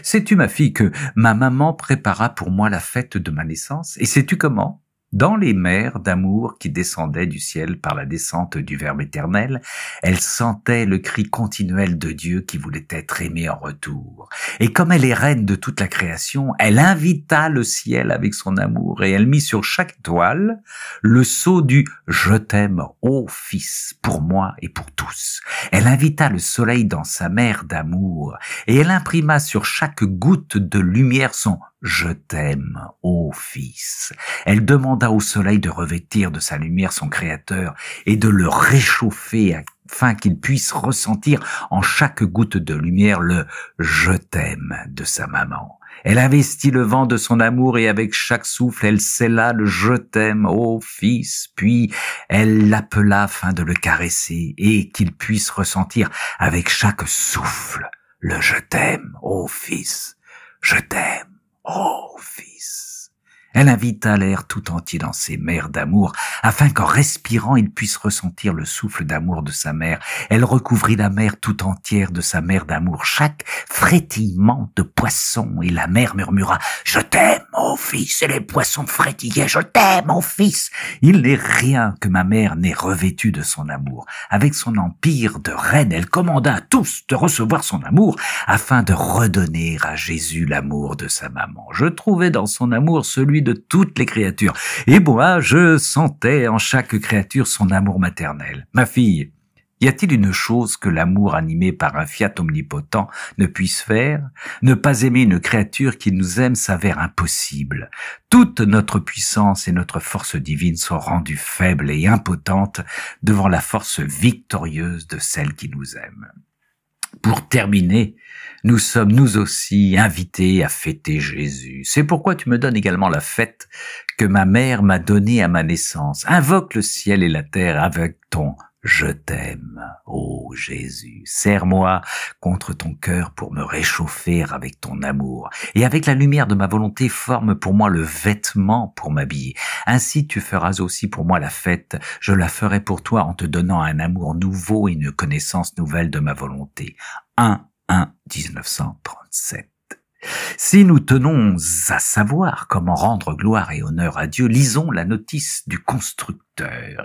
Sais-tu, ma fille, que ma maman prépara pour moi la fête de ma naissance? Et sais-tu comment? Dans les mers d'amour qui descendaient du ciel par la descente du Verbe éternel, elle sentait le cri continuel de Dieu qui voulait être aimé en retour. Et comme elle est reine de toute la création, elle invita le ciel avec son amour et elle mit sur chaque étoile le sceau du « Je t'aime, ô Fils, pour moi et pour tous ». Elle invita le soleil dans sa mer d'amour et elle imprima sur chaque goutte de lumière son « Je t'aime, ô Fils ». Elle demanda au soleil de revêtir de sa lumière son Créateur et de le réchauffer afin qu'il puisse ressentir en chaque goutte de lumière le « Je t'aime » de sa maman. Elle investit le vent de son amour et avec chaque souffle, elle scella le « Je t'aime, ô Fils », puis elle l'appela afin de le caresser et qu'il puisse ressentir avec chaque souffle le « Je t'aime, ô Fils, je t'aime, ô Fils ». Elle invita l'air tout entier dans ses mers d'amour, afin qu'en respirant, il puisse ressentir le souffle d'amour de sa mère. Elle recouvrit la mer tout entière de sa mer d'amour, chaque frétillement de poisson, et la mer murmura « Je t'aime, ô Fils !» et les poissons frétillaient « Je t'aime, ô Fils !» Il n'est rien que ma mère n'ait revêtu de son amour. Avec son empire de reine, elle commanda à tous de recevoir son amour, afin de redonner à Jésus l'amour de sa maman. Je trouvais dans son amour celui de toutes les créatures. Et moi, je sentais en chaque créature son amour maternel. Ma fille, y a-t-il une chose que l'amour animé par un fiat omnipotent ne puisse faire? Ne pas aimer une créature qui nous aime s'avère impossible. Toute notre puissance et notre force divine sont rendues faibles et impotentes devant la force victorieuse de celle qui nous aime. Pour terminer, nous sommes nous aussi invités à fêter Jésus. C'est pourquoi tu me donnes également la fête que ma mère m'a donnée à ma naissance. Invoque le ciel et la terre avec ton « Je t'aime, ô Jésus ». Serre-moi contre ton cœur pour me réchauffer avec ton amour. Et avec la lumière de ma volonté, forme pour moi le vêtement pour m'habiller. Ainsi tu feras aussi pour moi la fête. Je la ferai pour toi en te donnant un amour nouveau et une connaissance nouvelle de ma volonté. 1-1-1937. Si nous tenons à savoir comment rendre gloire et honneur à Dieu, lisons la notice du constructeur.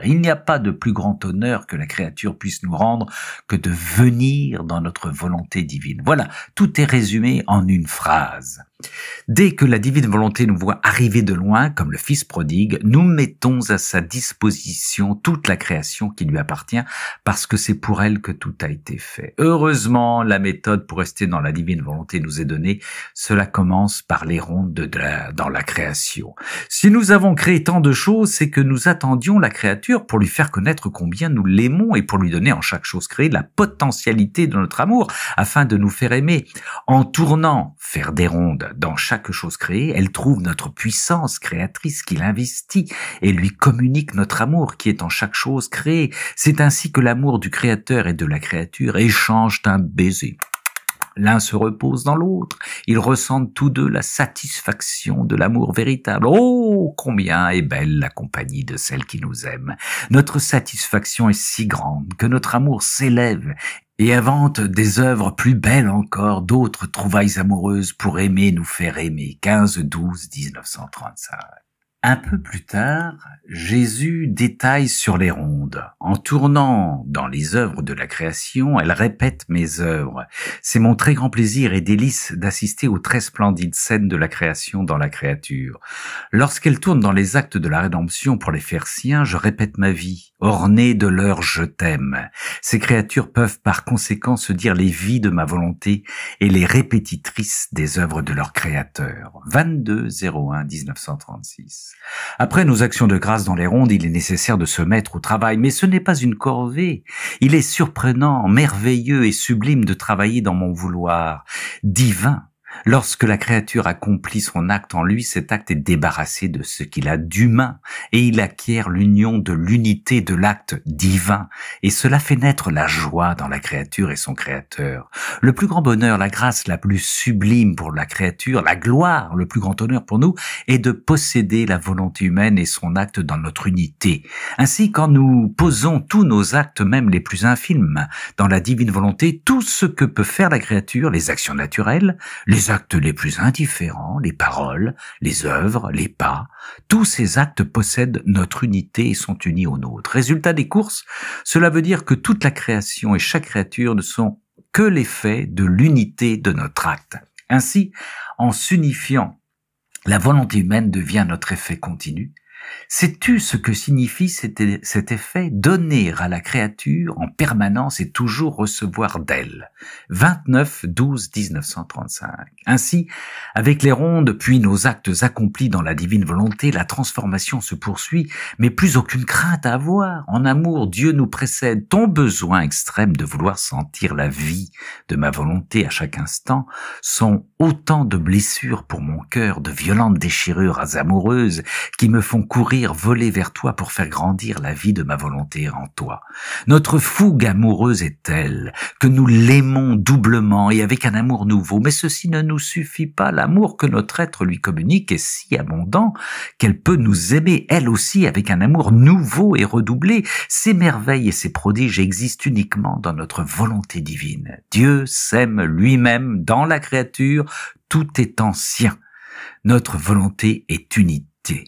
Il n'y a pas de plus grand honneur que la créature puisse nous rendre que de venir dans notre volonté divine. Voilà, tout est résumé en une phrase. Dès que la divine volonté nous voit arriver de loin, comme le Fils prodigue, nous mettons à sa disposition toute la création qui lui appartient, parce que c'est pour elle que tout a été fait. Heureusement, la méthode pour rester dans la divine volonté nous est donnée. Cela commence par les rondes dans la création. Si nous avons créé tant de choses, c'est que nous attendions la créature pour lui faire connaître combien nous l'aimons et pour lui donner en chaque chose créée la potentialité de notre amour, afin de nous faire aimer. En tournant, faire des rondes dans chaque chose créée, elle trouve notre puissance créatrice qui l'investit et lui communique notre amour qui est en chaque chose créée. C'est ainsi que l'amour du Créateur et de la créature échangent un baiser. L'un se repose dans l'autre. Ils ressentent tous deux la satisfaction de l'amour véritable. Oh, combien est belle la compagnie de celle qui nous aime. Notre satisfaction est si grande que notre amour s'élève et invente des œuvres plus belles encore, d'autres trouvailles amoureuses pour aimer, nous faire aimer. 15-12-1935. Un peu plus tard, Jésus détaille sur les rondes. En tournant dans les œuvres de la création, elle répète mes œuvres. C'est mon très grand plaisir et délice d'assister aux très splendides scènes de la création dans la créature. Lorsqu'elle tourne dans les actes de la rédemption pour les faire siens, je répète ma vie, ornée de leur « je t'aime ». Ces créatures peuvent par conséquent se dire les vies de ma volonté et les répétitrices des œuvres de leur créateur. 22-01-1936. Après nos actions de grâce dans les rondes, il est nécessaire de se mettre au travail, mais ce n'est pas une corvée. Il est surprenant, merveilleux et sublime de travailler dans mon vouloir divin. Lorsque la créature accomplit son acte en lui, cet acte est débarrassé de ce qu'il a d'humain et il acquiert l'union de l'unité de l'acte divin. Et cela fait naître la joie dans la créature et son créateur. Le plus grand bonheur, la grâce la plus sublime pour la créature, la gloire, le plus grand honneur pour nous, est de posséder la volonté humaine et son acte dans notre unité. Ainsi, quand nous posons tous nos actes, même les plus infimes, dans la divine volonté, tout ce que peut faire la créature, les actions naturelles, les actes les plus indifférents, les paroles, les œuvres, les pas, tous ces actes possèdent notre unité et sont unis aux nôtres. Résultat des courses, cela veut dire que toute la création et chaque créature ne sont que l'effet de l'unité de notre acte. Ainsi, en s'unifiant, la volonté humaine devient notre effet continu. Sais-tu ce que signifie cet effet? Donner à la créature en permanence et toujours recevoir d'elle. 29/12/1935. Ainsi, avec les rondes puis nos actes accomplis dans la divine volonté, la transformation se poursuit, mais plus aucune crainte à avoir. En amour, Dieu nous précède. Ton besoin extrême de vouloir sentir la vie de ma volonté à chaque instant sont autant de blessures pour mon cœur, de violentes déchirures amoureuses qui me font courir, voler vers toi pour faire grandir la vie de ma volonté en toi. Notre fougue amoureuse est telle que nous l'aimons doublement et avec un amour nouveau, mais ceci ne nous suffit pas. L'amour que notre être lui communique est si abondant qu'elle peut nous aimer elle aussi avec un amour nouveau et redoublé. Ces merveilles et ces prodiges existent uniquement dans notre volonté divine. Dieu s'aime lui-même dans la créature, tout étant sien. Notre volonté est unité.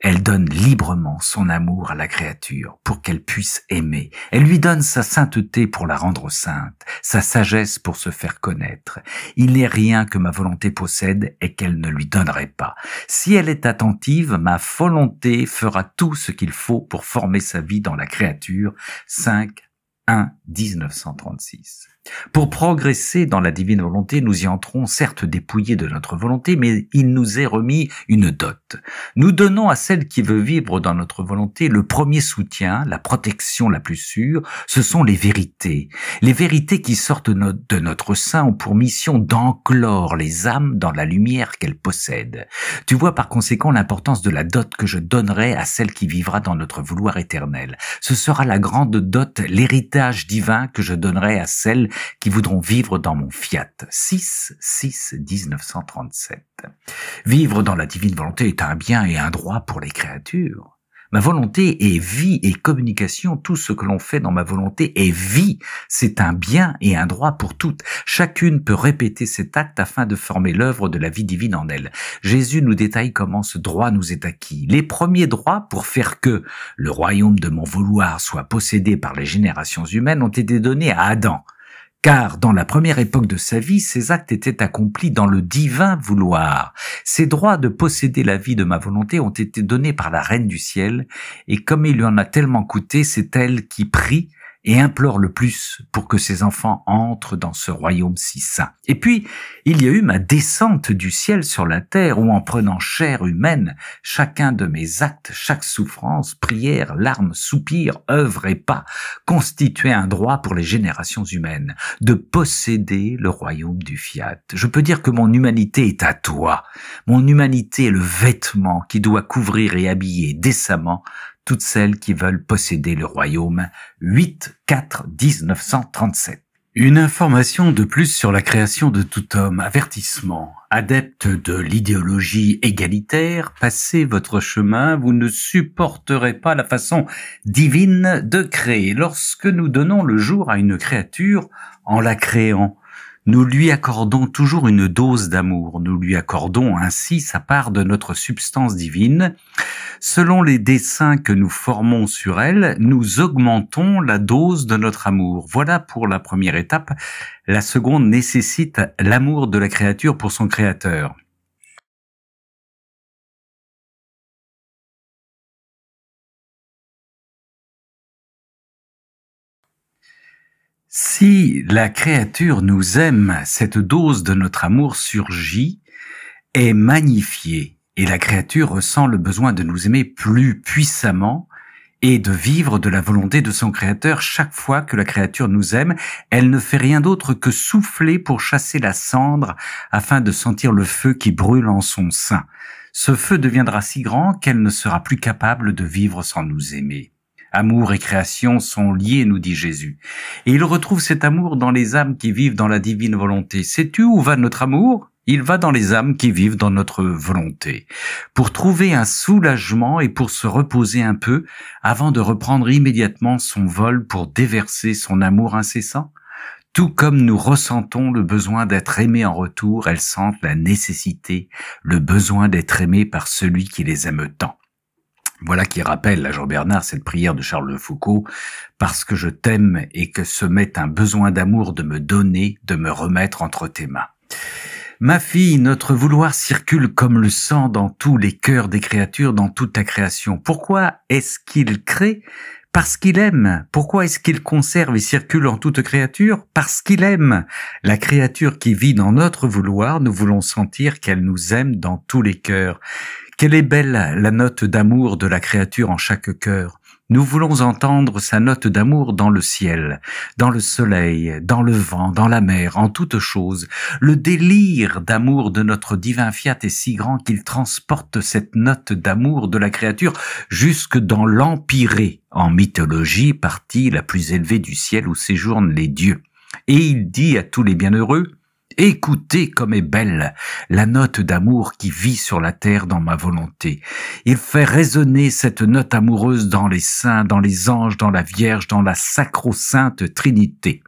Elle donne librement son amour à la créature pour qu'elle puisse aimer. Elle lui donne sa sainteté pour la rendre sainte, sa sagesse pour se faire connaître. Il n'est rien que ma volonté possède et qu'elle ne lui donnerait pas. Si elle est attentive, ma volonté fera tout ce qu'il faut pour former sa vie dans la créature. 5/1/1936. Pour progresser dans la divine volonté, nous y entrons certes dépouillés de notre volonté, mais il nous est remis une dot. Nous donnons à celle qui veut vivre dans notre volonté le premier soutien, la protection la plus sûre, ce sont les vérités. Les vérités qui sortent de notre sein ont pour mission d'enclore les âmes dans la lumière qu'elles possèdent. Tu vois par conséquent l'importance de la dot que je donnerai à celle qui vivra dans notre vouloir éternel. Ce sera la grande dot, l'héritage divin que je donnerai à celles qui voudront vivre dans mon fiat. 6/6/1937. Vivre dans la divine volonté est un bien et un droit pour les créatures. Ma volonté est vie et communication. Tout ce que l'on fait dans ma volonté est vie. C'est un bien et un droit pour toutes. Chacune peut répéter cet acte afin de former l'œuvre de la vie divine en elle. Jésus nous détaille comment ce droit nous est acquis. Les premiers droits pour faire que le royaume de mon vouloir soit possédé par les générations humaines ont été donnés à Adam. Car dans la première époque de sa vie, ces actes étaient accomplis dans le divin vouloir. Ces droits de posséder la vie de ma volonté ont été donnés par la Reine du ciel, et comme il lui en a tellement coûté, c'est elle qui prie et implore le plus pour que ses enfants entrent dans ce royaume si saint. Et puis, il y a eu ma descente du ciel sur la terre, où en prenant chair humaine, chacun de mes actes, chaque souffrance, prière, larme, soupir, œuvre et pas, constituait un droit pour les générations humaines, de posséder le royaume du fiat. Je peux dire que mon humanité est à toi. Mon humanité est le vêtement qui doit couvrir et habiller décemment toutes celles qui veulent posséder le royaume. 8/4/1937. Une information de plus sur la création de tout homme. Avertissement. Adepte de l'idéologie égalitaire, passez votre chemin, vous ne supporterez pas la façon divine de créer. Lorsque nous donnons le jour à une créature, en la créant, nous lui accordons toujours une dose d'amour. Nous lui accordons ainsi sa part de notre substance divine. Selon les desseins que nous formons sur elle, nous augmentons la dose de notre amour. Voilà pour la première étape. La seconde nécessite l'amour de la créature pour son créateur. Si la créature nous aime, cette dose de notre amour surgit, est magnifiée Et la créature ressent le besoin de nous aimer plus puissamment et de vivre de la volonté de son Créateur. Chaque fois que la créature nous aime, elle ne fait rien d'autre que souffler pour chasser la cendre afin de sentir le feu qui brûle en son sein. Ce feu deviendra si grand qu'elle ne sera plus capable de vivre sans nous aimer. Amour et création sont liés, nous dit Jésus. Et il retrouve cet amour dans les âmes qui vivent dans la divine volonté. Sais-tu où va notre amour ? Il va dans les âmes qui vivent dans notre volonté, pour trouver un soulagement et pour se reposer un peu avant de reprendre immédiatement son vol pour déverser son amour incessant. Tout comme nous ressentons le besoin d'être aimés en retour, elles sentent la nécessité, le besoin d'être aimées par celui qui les aime tant. Voilà qui rappelle à Jean Bernard cette prière de Charles de Foucault, parce que je t'aime et que se met un besoin d'amour de me donner, de me remettre entre tes mains. Ma fille, notre vouloir circule comme le sang dans tous les cœurs des créatures, dans toute la création. Pourquoi est-ce qu'il crée ? Parce qu'il aime. Pourquoi est-ce qu'il conserve et circule en toute créature ? Parce qu'il aime. La créature qui vit dans notre vouloir, nous voulons sentir qu'elle nous aime dans tous les cœurs. Quelle est belle la note d'amour de la créature en chaque cœur. Nous voulons entendre sa note d'amour dans le ciel, dans le soleil, dans le vent, dans la mer, en toutes choses. Le délire d'amour de notre divin fiat est si grand qu'il transporte cette note d'amour de la créature jusque dans l'empyrée, en mythologie, partie la plus élevée du ciel où séjournent les dieux. Et il dit à tous les bienheureux: écoutez comme est belle la note d'amour qui vit sur la terre dans ma volonté. Il fait résonner cette note amoureuse dans les saints, dans les anges, dans la Vierge, dans la sacro-sainte Trinité.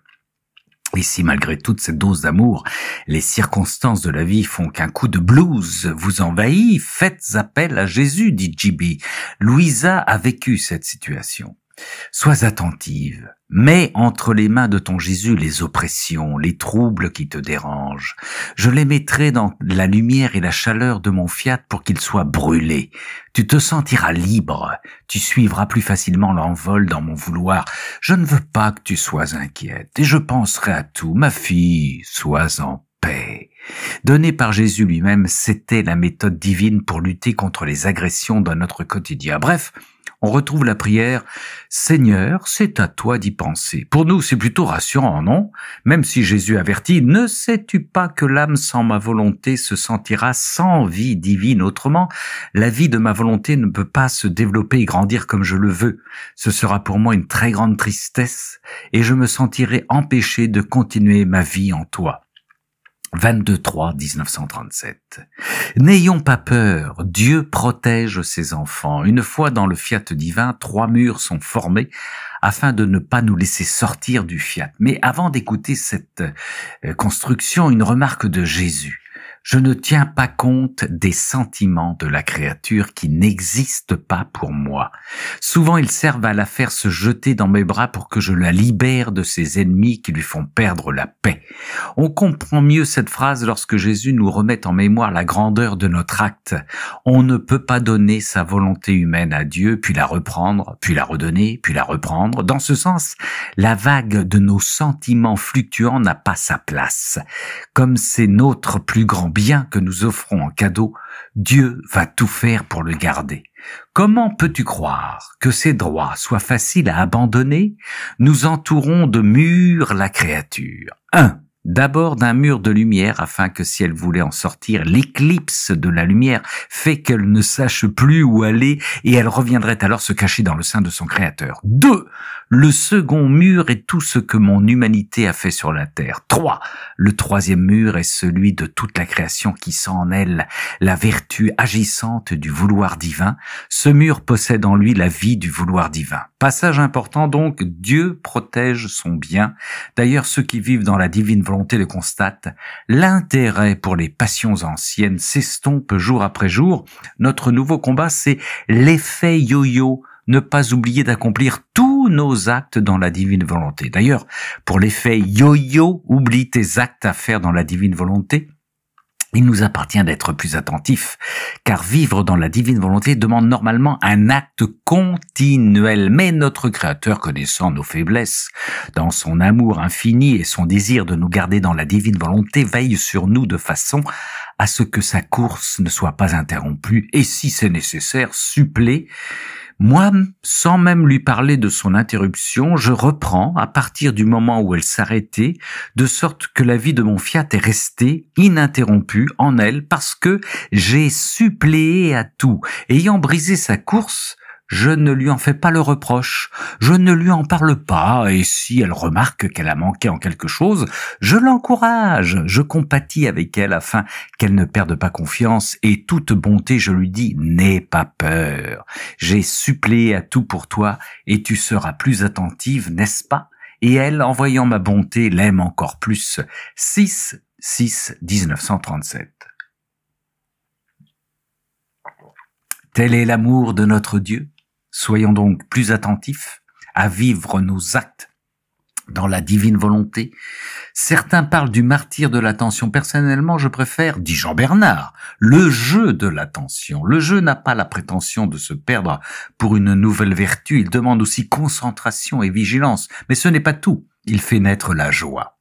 Et si malgré toute cette dose d'amour, les circonstances de la vie font qu'un coup de blues vous envahit, faites appel à Jésus, dit J.B. Louisa a vécu cette situation. Sois attentive, mets entre les mains de ton Jésus les oppressions, les troubles qui te dérangent. Je les mettrai dans la lumière et la chaleur de mon fiat pour qu'ils soient brûlés. Tu te sentiras libre, tu suivras plus facilement l'envol dans mon vouloir. Je ne veux pas que tu sois inquiète et je penserai à tout. Ma fille, sois en paix. Donnée par Jésus lui-même, c'était la méthode divine pour lutter contre les agressions dans notre quotidien. Bref, on retrouve la prière « Seigneur, c'est à toi d'y penser ». Pour nous, c'est plutôt rassurant, non ? Même si Jésus avertit « Ne sais-tu pas que l'âme sans ma volonté se sentira sans vie divine ? Autrement, la vie de ma volonté ne peut pas se développer et grandir comme je le veux. Ce sera pour moi une très grande tristesse et je me sentirai empêché de continuer ma vie en toi. » 22/3/1937. N'ayons pas peur, Dieu protège ses enfants. Une fois dans le fiat divin, 3 murs sont formés afin de ne pas nous laisser sortir du fiat. Mais avant d'écouter cette construction, une remarque de Jésus. Je ne tiens pas compte des sentiments de la créature qui n'existent pas pour moi. Souvent, ils servent à la faire se jeter dans mes bras pour que je la libère de ses ennemis qui lui font perdre la paix. On comprend mieux cette phrase lorsque Jésus nous remet en mémoire la grandeur de notre acte. On ne peut pas donner sa volonté humaine à Dieu, puis la reprendre, puis la redonner, puis la reprendre. Dans ce sens, la vague de nos sentiments fluctuants n'a pas sa place. Comme c'est notre plus grand bien que nous offrons en cadeau, Dieu va tout faire pour le garder. Comment peux-tu croire que ces droits soient faciles à abandonner ? Nous entourons de murs la créature. 1. D'abord d'un mur de lumière, afin que si elle voulait en sortir, l'éclipse de la lumière fait qu'elle ne sache plus où aller et elle reviendrait alors se cacher dans le sein de son Créateur. 2. Le second mur est tout ce que mon humanité a fait sur la terre. 3. Le troisième mur est celui de toute la création qui sent en elle la vertu agissante du vouloir divin. Ce mur possède en lui la vie du vouloir divin. Passage important donc, Dieu protège son bien. D'ailleurs, ceux qui vivent dans la divine volonté le constatent. L'intérêt pour les passions anciennes s'estompe jour après jour. Notre nouveau combat, c'est l'effet yo-yo. Ne pas oublier d'accomplir tous nos actes dans la divine volonté. D'ailleurs, pour l'effet yo-yo, oublie tes actes à faire dans la divine volonté. Il nous appartient d'être plus attentifs, car vivre dans la divine volonté demande normalement un acte continuel. Mais notre Créateur, connaissant nos faiblesses, dans son amour infini et son désir de nous garder dans la divine volonté, veille sur nous de façon à ce que sa course ne soit pas interrompue et si c'est nécessaire, supplée. Moi, sans même lui parler de son interruption, je reprends à partir du moment où elle s'arrêtait, de sorte que la vie de mon Fiat est restée ininterrompue en elle parce que j'ai suppléé à tout. Ayant brisé sa course, je ne lui en fais pas le reproche, je ne lui en parle pas, et si elle remarque qu'elle a manqué en quelque chose, je l'encourage, je compatis avec elle afin qu'elle ne perde pas confiance, et toute bonté je lui dis, n'aie pas peur, j'ai suppléé à tout pour toi, et tu seras plus attentive, n'est-ce pas? Et elle, en voyant ma bonté, l'aime encore plus. 6-6-1937. Tel est l'amour de notre Dieu. Soyons donc plus attentifs à vivre nos actes dans la divine volonté. Certains parlent du martyre de l'attention. Personnellement, je préfère, dit Jean Bernard, le jeu de l'attention. Le jeu n'a pas la prétention de se perdre pour une nouvelle vertu. Il demande aussi concentration et vigilance. Mais ce n'est pas tout. Il fait naître la joie.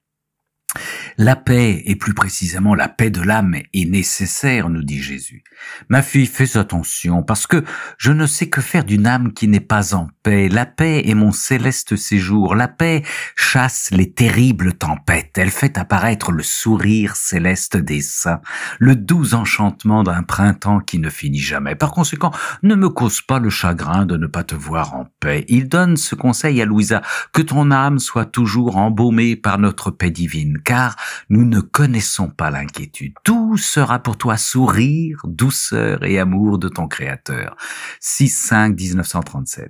La paix, et plus précisément la paix de l'âme, est nécessaire, nous dit Jésus. Ma fille, fais attention, parce que je ne sais que faire d'une âme qui n'est pas en paix. La paix est mon céleste séjour. La paix chasse les terribles tempêtes. Elle fait apparaître le sourire céleste des saints, le doux enchantement d'un printemps qui ne finit jamais. Par conséquent, ne me cause pas le chagrin de ne pas te voir en paix. Il donne ce conseil à Louisa, que ton âme soit toujours embaumée par notre paix divine, car nous ne connaissons pas l'inquiétude. Tout sera pour toi sourire, douceur et amour de ton Créateur. 6-5-1937.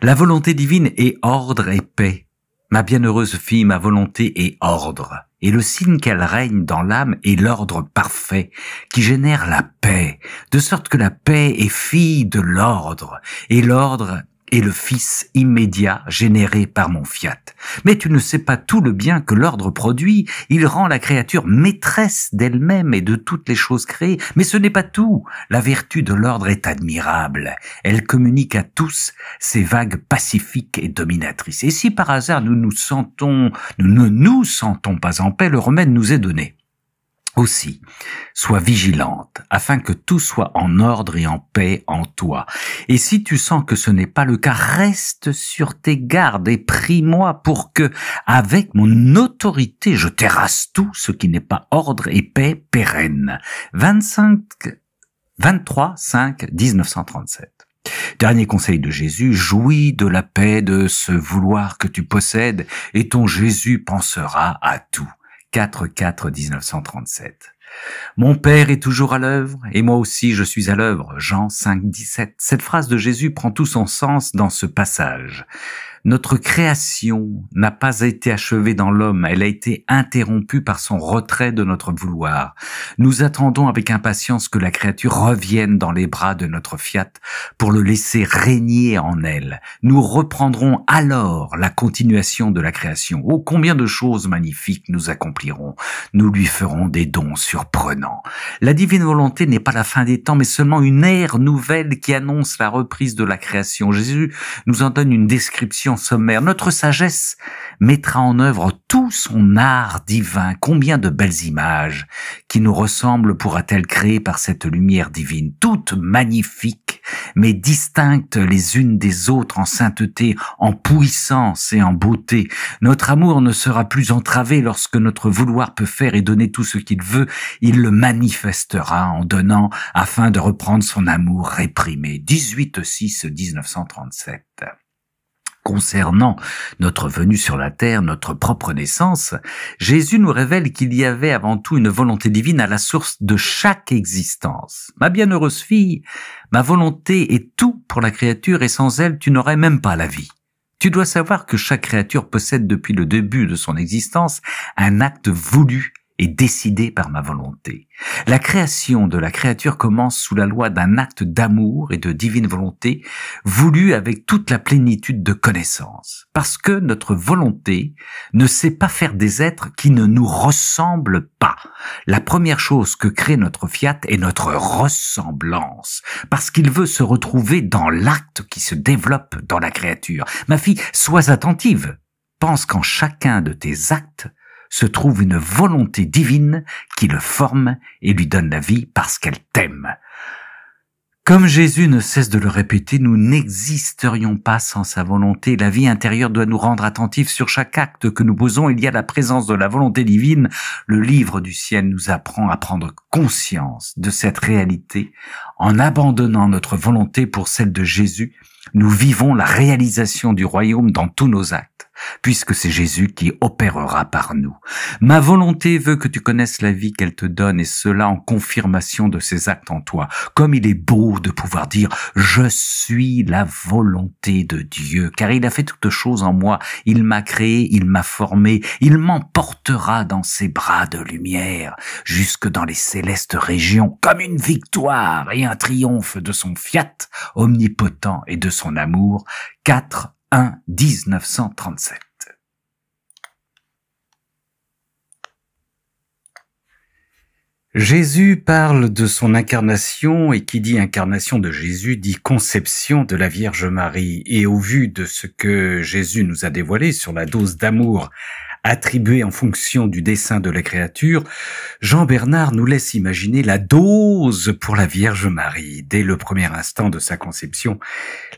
La volonté divine est ordre et paix. Ma bienheureuse fille, ma volonté est ordre. Et le signe qu'elle règne dans l'âme est l'ordre parfait, qui génère la paix, de sorte que la paix est fille de l'ordre, et l'ordre est le fils immédiat généré par mon Fiat. Mais tu ne sais pas tout le bien que l'ordre produit. Il rend la créature maîtresse d'elle-même et de toutes les choses créées. Mais ce n'est pas tout. La vertu de l'ordre est admirable. Elle communique à tous ses vagues pacifiques et dominatrices. Et si par hasard nous ne nous sentons pas en paix, le remède nous est donné. Aussi, sois vigilante, afin que tout soit en ordre et en paix en toi. Et si tu sens que ce n'est pas le cas, reste sur tes gardes et prie-moi pour que, avec mon autorité, je terrasse tout ce qui n'est pas ordre et paix pérenne. 23-5-1937. Dernier conseil de Jésus, jouis de la paix de ce vouloir que tu possèdes, et ton Jésus pensera à tout. 4-4-1937. Mon Père est toujours à l'œuvre, et moi aussi je suis à l'œuvre. Jean 5-17. Cette phrase de Jésus prend tout son sens dans ce passage. Notre création n'a pas été achevée dans l'homme, elle a été interrompue par son retrait de notre vouloir. Nous attendons avec impatience que la créature revienne dans les bras de notre Fiat pour le laisser régner en elle. Nous reprendrons alors la continuation de la création. Oh, combien de choses magnifiques nous accomplirons. Nous lui ferons des dons surprenants. La divine volonté n'est pas la fin des temps, mais seulement une ère nouvelle qui annonce la reprise de la création. Jésus nous en donne une description sommaire. Notre sagesse mettra en œuvre tout son art divin. Combien de belles images qui nous ressemblent pourra-t-elle créer par cette lumière divine, toutes magnifiques, mais distinctes les unes des autres en sainteté, en puissance et en beauté. Notre amour ne sera plus entravé lorsque notre vouloir peut faire et donner tout ce qu'il veut. Il le manifestera en donnant afin de reprendre son amour réprimé. 18-6-1937. Concernant notre venue sur la terre, notre propre naissance, Jésus nous révèle qu'il y avait avant tout une volonté divine à la source de chaque existence. Ma bienheureuse fille, ma volonté est tout pour la créature et sans elle, tu n'aurais même pas la vie. Tu dois savoir que chaque créature possède depuis le début de son existence un acte voulu et décidé par ma volonté. La création de la créature commence sous la loi d'un acte d'amour et de divine volonté, voulu avec toute la plénitude de connaissance. Parce que notre volonté ne sait pas faire des êtres qui ne nous ressemblent pas. La première chose que crée notre Fiat est notre ressemblance, parce qu'il veut se retrouver dans l'acte qui se développe dans la créature. Ma fille, sois attentive. Pense qu'en chacun de tes actes se trouve une volonté divine qui le forme et lui donne la vie parce qu'elle t'aime. Comme Jésus ne cesse de le répéter, nous n'existerions pas sans sa volonté. La vie intérieure doit nous rendre attentifs sur chaque acte que nous posons. Il y a la présence de la volonté divine. Le livre du ciel nous apprend à prendre conscience de cette réalité. En abandonnant notre volonté pour celle de Jésus, nous vivons la réalisation du royaume dans tous nos actes, puisque c'est Jésus qui opérera par nous. Ma volonté veut que tu connaisses la vie qu'elle te donne, et cela en confirmation de ses actes en toi. Comme il est beau de pouvoir dire « Je suis la volonté de Dieu », car il a fait toutes choses en moi. Il m'a créé, il m'a formé, il m'emportera dans ses bras de lumière, jusque dans les célestes régions, comme une victoire et un triomphe de son fiat omnipotent et de son amour. 4-1-1937. Jésus parle de son incarnation, et qui dit incarnation de Jésus dit conception de la Vierge Marie. Et au vu de ce que Jésus nous a dévoilé sur la dose d'amour attribuée en fonction du dessein de la créature, Jean Bernard nous laisse imaginer la dose pour la Vierge Marie. Dès le premier instant de sa conception,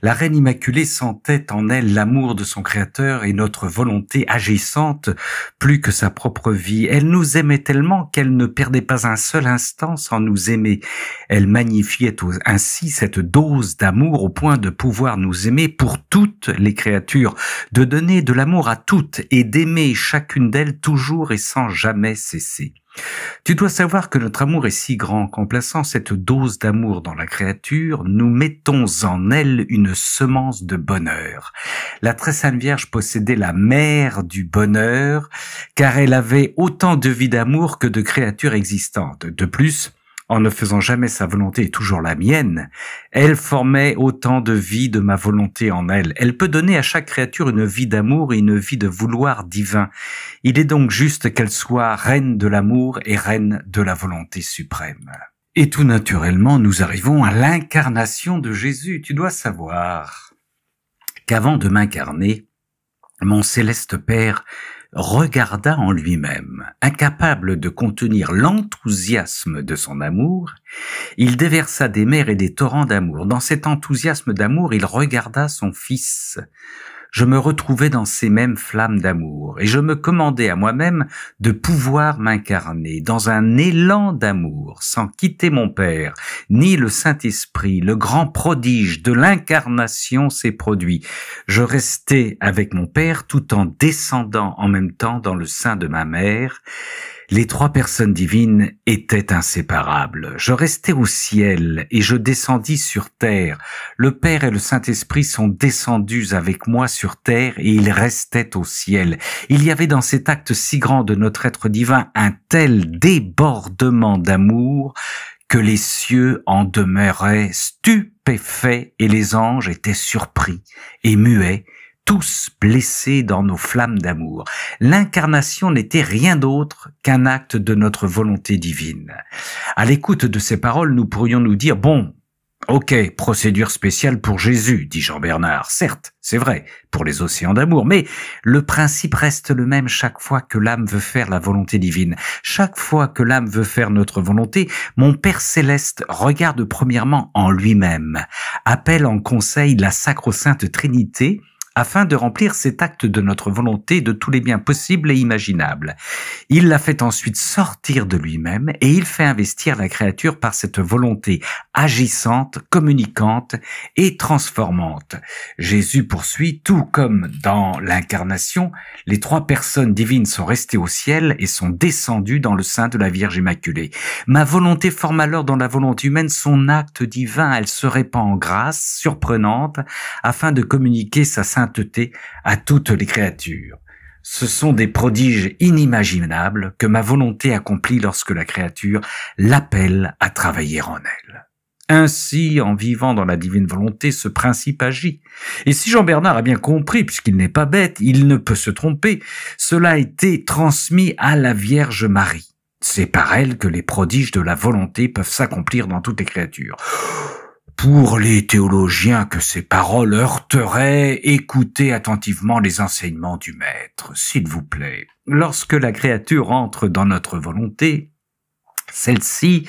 la Reine Immaculée sentait en elle l'amour de son Créateur et notre volonté agissante plus que sa propre vie. Elle nous aimait tellement qu'elle ne perdait pas un seul instant sans nous aimer. Elle magnifiait ainsi cette dose d'amour au point de pouvoir nous aimer pour toutes les créatures, de donner de l'amour à toutes et d'aimer chacune d'elles toujours et sans jamais cesser. Tu dois savoir que notre amour est si grand qu'en plaçant cette dose d'amour dans la créature, nous mettons en elle une semence de bonheur. La très sainte Vierge possédait la mère du bonheur, car elle avait autant de vie d'amour que de créatures existantes. De plus, en ne faisant jamais sa volonté et toujours la mienne, elle formait autant de vie de ma volonté en elle. Elle peut donner à chaque créature une vie d'amour et une vie de vouloir divin. Il est donc juste qu'elle soit reine de l'amour et reine de la volonté suprême. Et tout naturellement, nous arrivons à l'incarnation de Jésus. Tu dois savoir qu'avant de m'incarner, mon céleste Père regarda en lui-même. Incapable de contenir l'enthousiasme de son amour, il déversa des mers et des torrents d'amour. Dans cet enthousiasme d'amour, il regarda son Fils. Je me retrouvais dans ces mêmes flammes d'amour, et je me commandais à moi-même de pouvoir m'incarner dans un élan d'amour, sans quitter mon Père, ni le Saint-Esprit. Le grand prodige de l'incarnation s'est produit. Je restais avec mon Père tout en descendant en même temps dans le sein de ma mère. Les trois personnes divines étaient inséparables. Je restais au ciel et je descendis sur terre. Le Père et le Saint-Esprit sont descendus avec moi sur terre et ils restaient au ciel. Il y avait dans cet acte si grand de notre être divin un tel débordement d'amour que les cieux en demeuraient stupéfaits et les anges étaient surpris et muets, tous blessés dans nos flammes d'amour. L'incarnation n'était rien d'autre qu'un acte de notre volonté divine. À l'écoute de ces paroles, nous pourrions nous dire « Bon, ok, procédure spéciale pour Jésus, dit Jean Bernard. Certes, c'est vrai, pour les océans d'amour, mais le principe reste le même chaque fois que l'âme veut faire la volonté divine. Chaque fois que l'âme veut faire notre volonté, mon Père Céleste regarde premièrement en lui-même, appelle en conseil la sacro-sainte Trinité, afin de remplir cet acte de notre volonté de tous les biens possibles et imaginables. Il la fait ensuite sortir de lui-même et il fait investir la créature par cette volonté agissante, communicante et transformante. Jésus poursuit, tout comme dans l'incarnation, les trois personnes divines sont restées au ciel et sont descendues dans le sein de la Vierge Immaculée. Ma volonté forme alors dans la volonté humaine son acte divin, elle se répand en grâce surprenante afin de communiquer sa sainteté à toutes les créatures. Ce sont des prodiges inimaginables que ma volonté accomplit lorsque la créature l'appelle à travailler en elle. Ainsi, en vivant dans la divine volonté, ce principe agit. Et si Jean Bernard a bien compris, puisqu'il n'est pas bête, il ne peut se tromper, cela a été transmis à la Vierge Marie. C'est par elle que les prodiges de la volonté peuvent s'accomplir dans toutes les créatures. Pour les théologiens que ces paroles heurteraient, écoutez attentivement les enseignements du Maître, s'il vous plaît. Lorsque la créature entre dans notre volonté, celle-ci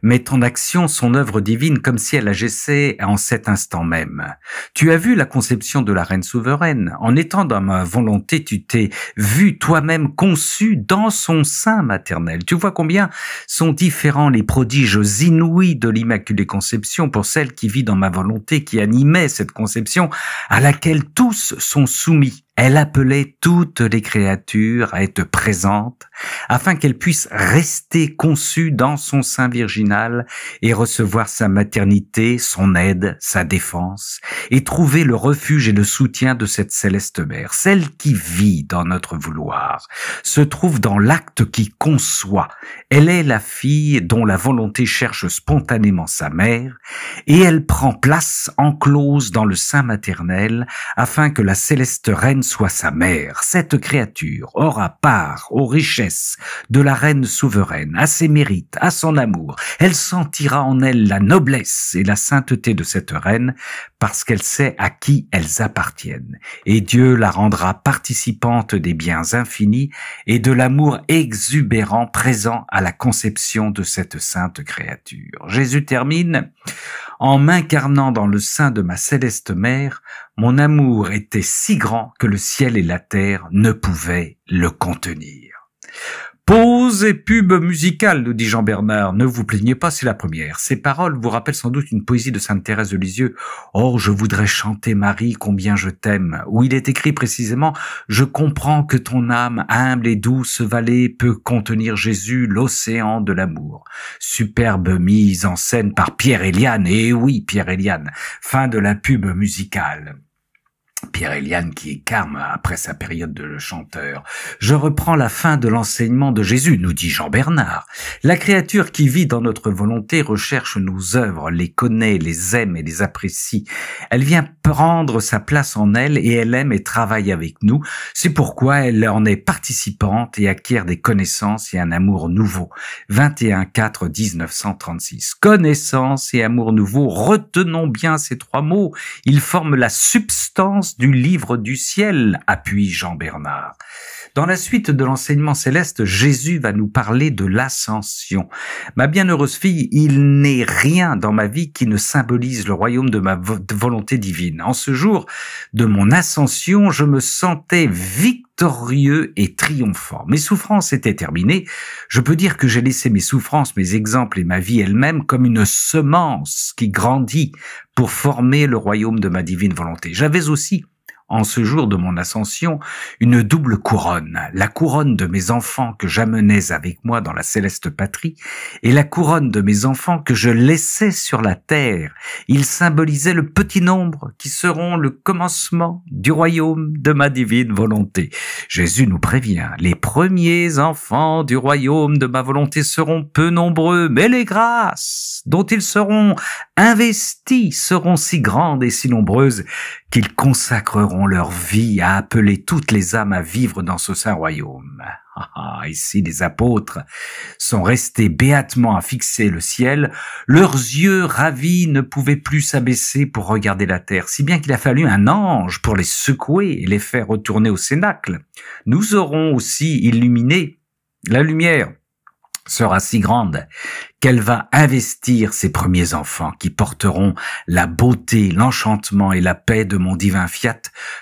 met en action son œuvre divine comme si elle agissait en cet instant même. Tu as vu la conception de la reine souveraine. En étant dans ma volonté, tu t'es vu toi-même conçu dans son sein maternel. Tu vois combien sont différents les prodiges inouïs de l'Immaculée Conception pour celle qui vit dans ma volonté, qui animait cette conception à laquelle tous sont soumis. Elle appelait toutes les créatures à être présentes afin qu'elles puissent rester conçues dans son sein virginal et recevoir sa maternité, son aide, sa défense et trouver le refuge et le soutien de cette céleste mère. Celle qui vit dans notre vouloir se trouve dans l'acte qui conçoit. Elle est la fille dont la volonté cherche spontanément sa mère et elle prend place enclose dans le sein maternel afin que la céleste reine soit sa mère. Cette créature aura part aux richesses de la reine souveraine, à ses mérites, à son amour. Elle sentira en elle la noblesse et la sainteté de cette reine parce qu'elle sait à qui elles appartiennent. Et Dieu la rendra participante des biens infinis et de l'amour exubérant présent à la conception de cette sainte créature. Jésus termine: en m'incarnant dans le sein de ma céleste mère, mon amour était si grand que le ciel et la terre ne pouvaient le contenir. Pause et pub musicale, nous dit Jean-Bernard. Ne vous plaignez pas, c'est la première. Ces paroles vous rappellent sans doute une poésie de sainte Thérèse de Lisieux. « Oh, je voudrais chanter Marie, combien je t'aime » où il est écrit précisément « Je comprends que ton âme, humble et douce vallée, peut contenir Jésus, l'océan de l'amour. » Superbe mise en scène par Pierre-Éliane. Et oui, Pierre-Éliane. Fin de la pub musicale. Pierre-Éliane qui écarme après sa période de chanteur. Je reprends la fin de l'enseignement de Jésus, nous dit Jean-Bernard. La créature qui vit dans notre volonté recherche nos œuvres, les connaît, les aime et les apprécie. Elle vient prendre sa place en elle et elle aime et travaille avec nous. C'est pourquoi elle en est participante et acquiert des connaissances et un amour nouveau. 21-4-1936. Connaissance et amour nouveau. Retenons bien ces trois mots. Ils forment la substance du livre du ciel, appuie Jean-Bernard. Dans la suite de l'enseignement céleste, Jésus va nous parler de l'ascension. Ma bienheureuse fille, il n'est rien dans ma vie qui ne symbolise le royaume de ma volonté divine. En ce jour de mon ascension, je me sentais victorieux et triomphant. Mes souffrances étaient terminées. Je peux dire que j'ai laissé mes souffrances, mes exemples et ma vie elle-même comme une semence qui grandit pour former le royaume de ma divine volonté. J'avais aussi, en ce jour de mon ascension, une double couronne, la couronne de mes enfants que j'amenais avec moi dans la céleste patrie et la couronne de mes enfants que je laissais sur la terre. Ils symbolisaient le petit nombre qui seront le commencement du royaume de ma divine volonté. Jésus nous prévient, les premiers enfants du royaume de ma volonté seront peu nombreux, mais les grâces dont ils seront investis seront si grandes et si nombreuses qu'ils consacreront leur vie à appeler toutes les âmes à vivre dans ce saint royaume. Ici, les apôtres sont restés béatement à fixer le ciel. Leurs yeux ravis ne pouvaient plus s'abaisser pour regarder la terre, si bien qu'il a fallu un ange pour les secouer et les faire retourner au cénacle. Nous aurons aussi illuminé la lumière sera si grande qu'elle va investir ses premiers enfants qui porteront la beauté, l'enchantement et la paix de mon divin fiat,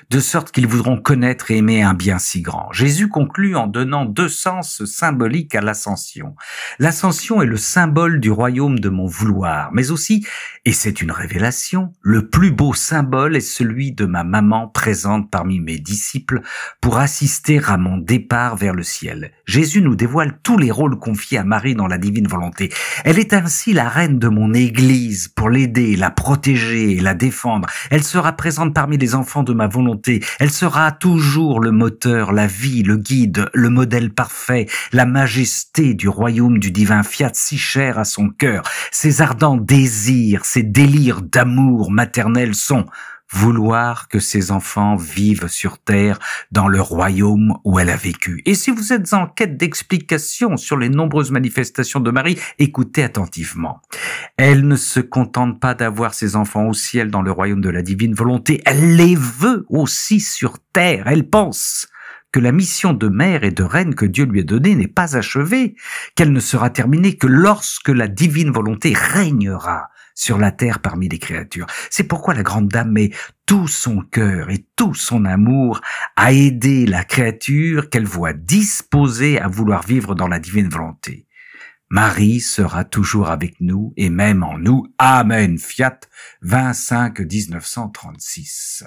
de sorte qu'ils voudront connaître et aimer un bien si grand. Jésus conclut en donnant deux sens symboliques à l'ascension. L'ascension est le symbole du royaume de mon vouloir, mais aussi, et c'est une révélation, le plus beau symbole est celui de ma maman présente parmi mes disciples pour assister à mon départ vers le ciel. Jésus nous dévoile tous les rôles confiés à Marie dans la divine volonté. Elle est ainsi la reine de mon Église pour l'aider, la protéger et la défendre. Elle sera présente parmi les enfants de ma volonté. Elle sera toujours le moteur, la vie, le guide, le modèle parfait, la majesté du royaume du divin fiat si cher à son cœur. Ses ardents désirs, ses délires d'amour maternel sont vouloir que ses enfants vivent sur terre dans le royaume où elle a vécu. Et si vous êtes en quête d'explications sur les nombreuses manifestations de Marie, écoutez attentivement. Elle ne se contente pas d'avoir ses enfants au ciel dans le royaume de la divine volonté, elle les veut aussi sur terre. Elle pense que la mission de mère et de reine que Dieu lui a donnée n'est pas achevée, qu'elle ne sera terminée que lorsque la divine volonté régnera sur la terre parmi les créatures. C'est pourquoi la grande dame met tout son cœur et tout son amour à aider la créature qu'elle voit disposée à vouloir vivre dans la divine volonté. Marie sera toujours avec nous et même en nous. Amen. Fiat 25 1936.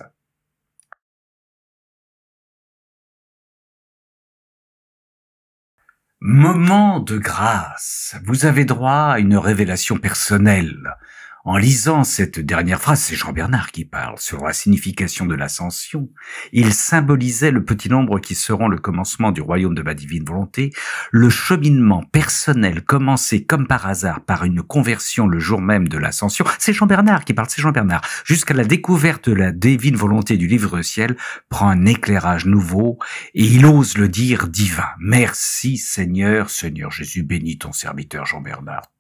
Moment de grâce. Vous avez droit à une révélation personnelle. En lisant cette dernière phrase, c'est Jean Bernard qui parle sur la signification de l'ascension. Il symbolisait le petit nombre qui seront le commencement du royaume de ma divine volonté, le cheminement personnel commencé comme par hasard par une conversion le jour même de l'ascension. C'est Jean Bernard qui parle, c'est Jean Bernard. Jusqu'à la découverte de la divine volonté du livre du ciel, prend un éclairage nouveau et il ose le dire divin. Merci Seigneur, Seigneur Jésus, bénis ton serviteur Jean Bernard.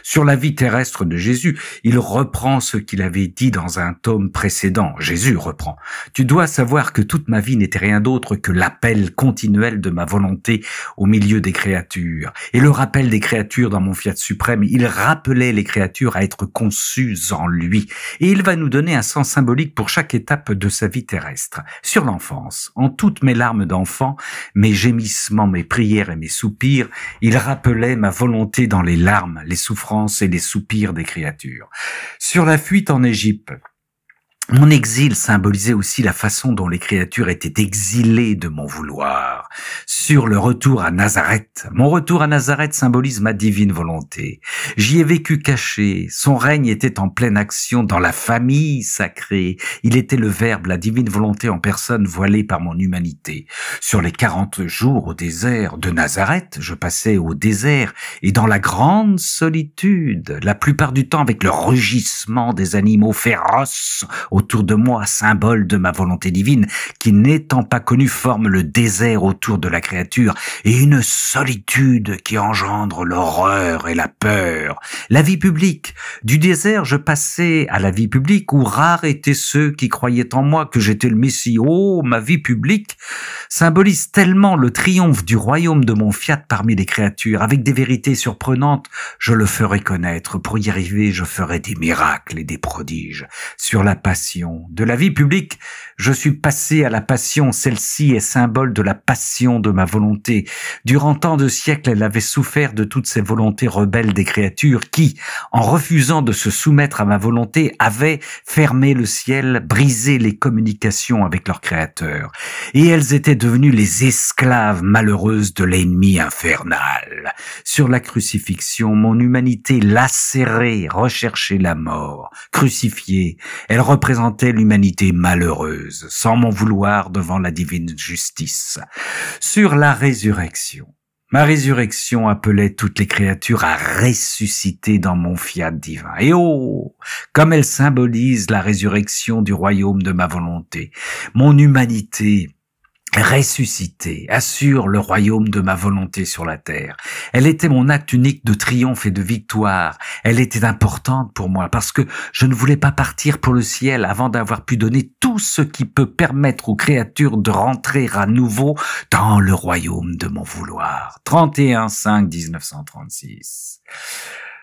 Sur la vie terrestre de Jésus, il reprend ce qu'il avait dit dans un tome précédent. Jésus reprend. Tu dois savoir que toute ma vie n'était rien d'autre que l'appel continuel de ma volonté au milieu des créatures. Et le rappel des créatures dans mon fiat suprême, il rappelait les créatures à être conçues en lui. Et il va nous donner un sens symbolique pour chaque étape de sa vie terrestre. Sur l'enfance, en toutes mes larmes d'enfant, mes gémissements, mes prières et mes soupirs, il rappelait ma volonté dans les larmes, les souffrances et les soupirs des créatures. Sur la fuite en Égypte, mon exil symbolisait aussi la façon dont les créatures étaient exilées de mon vouloir. Sur le retour à Nazareth, mon retour à Nazareth symbolise ma divine volonté. J'y ai vécu caché, son règne était en pleine action dans la famille sacrée. Il était le Verbe, la divine volonté en personne voilée par mon humanité. Sur les 40 jours au désert de Nazareth, je passais au désert et dans la grande solitude, la plupart du temps avec le rugissement des animaux féroces autour de moi, symbole de ma volonté divine, qui n'étant pas connue forme le désert autour de la créature et une solitude qui engendre l'horreur et la peur. La vie publique. Du désert, je passais à la vie publique où rares étaient ceux qui croyaient en moi que j'étais le Messie. Oh, ma vie publique symbolise tellement le triomphe du royaume de mon fiat parmi les créatures. Avec des vérités surprenantes, je le ferai connaître. Pour y arriver, je ferai des miracles et des prodiges. Sur la passion de la vie publique, je suis passé à la passion. Celle-ci est symbole de la passion de ma volonté. Durant tant de siècles, elle avait souffert de toutes ces volontés rebelles des créatures qui, en refusant de se soumettre à ma volonté, avaient fermé le ciel, brisé les communications avec leur créateur. Et elles étaient devenues les esclaves malheureuses de l'ennemi infernal. Sur la crucifixion, mon humanité lacérée recherchait la mort. Crucifiée, elle représentait l'humanité malheureuse, sans mon vouloir devant la divine justice. Sur la résurrection, ma résurrection appelait toutes les créatures à ressusciter dans mon fiat divin. Et oh, comme elle symbolise la résurrection du royaume de ma volonté, mon humanité ressuscitée assure le royaume de ma volonté sur la terre. Elle était mon acte unique de triomphe et de victoire. Elle était importante pour moi parce que je ne voulais pas partir pour le ciel avant d'avoir pu donner tout ce qui peut permettre aux créatures de rentrer à nouveau dans le royaume de mon vouloir. 31/5/1936.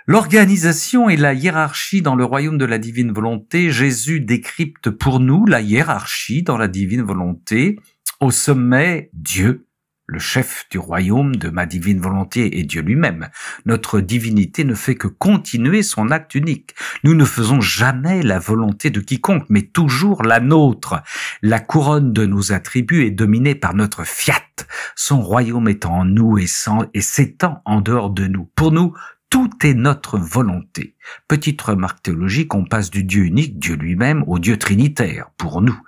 L'organisation et la hiérarchie dans le royaume de la divine volonté, Jésus décrypte pour nous la hiérarchie dans la divine volonté. Au sommet, Dieu, le chef du royaume de ma divine volonté et Dieu lui-même. Notre divinité ne fait que continuer son acte unique. Nous ne faisons jamais la volonté de quiconque, mais toujours la nôtre. La couronne de nos attributs est dominée par notre fiat. Son royaume est en nous et s'étend en dehors de nous. Pour nous, tout est notre volonté. Petite remarque théologique, on passe du Dieu unique, Dieu lui-même, au Dieu trinitaire, pour nous.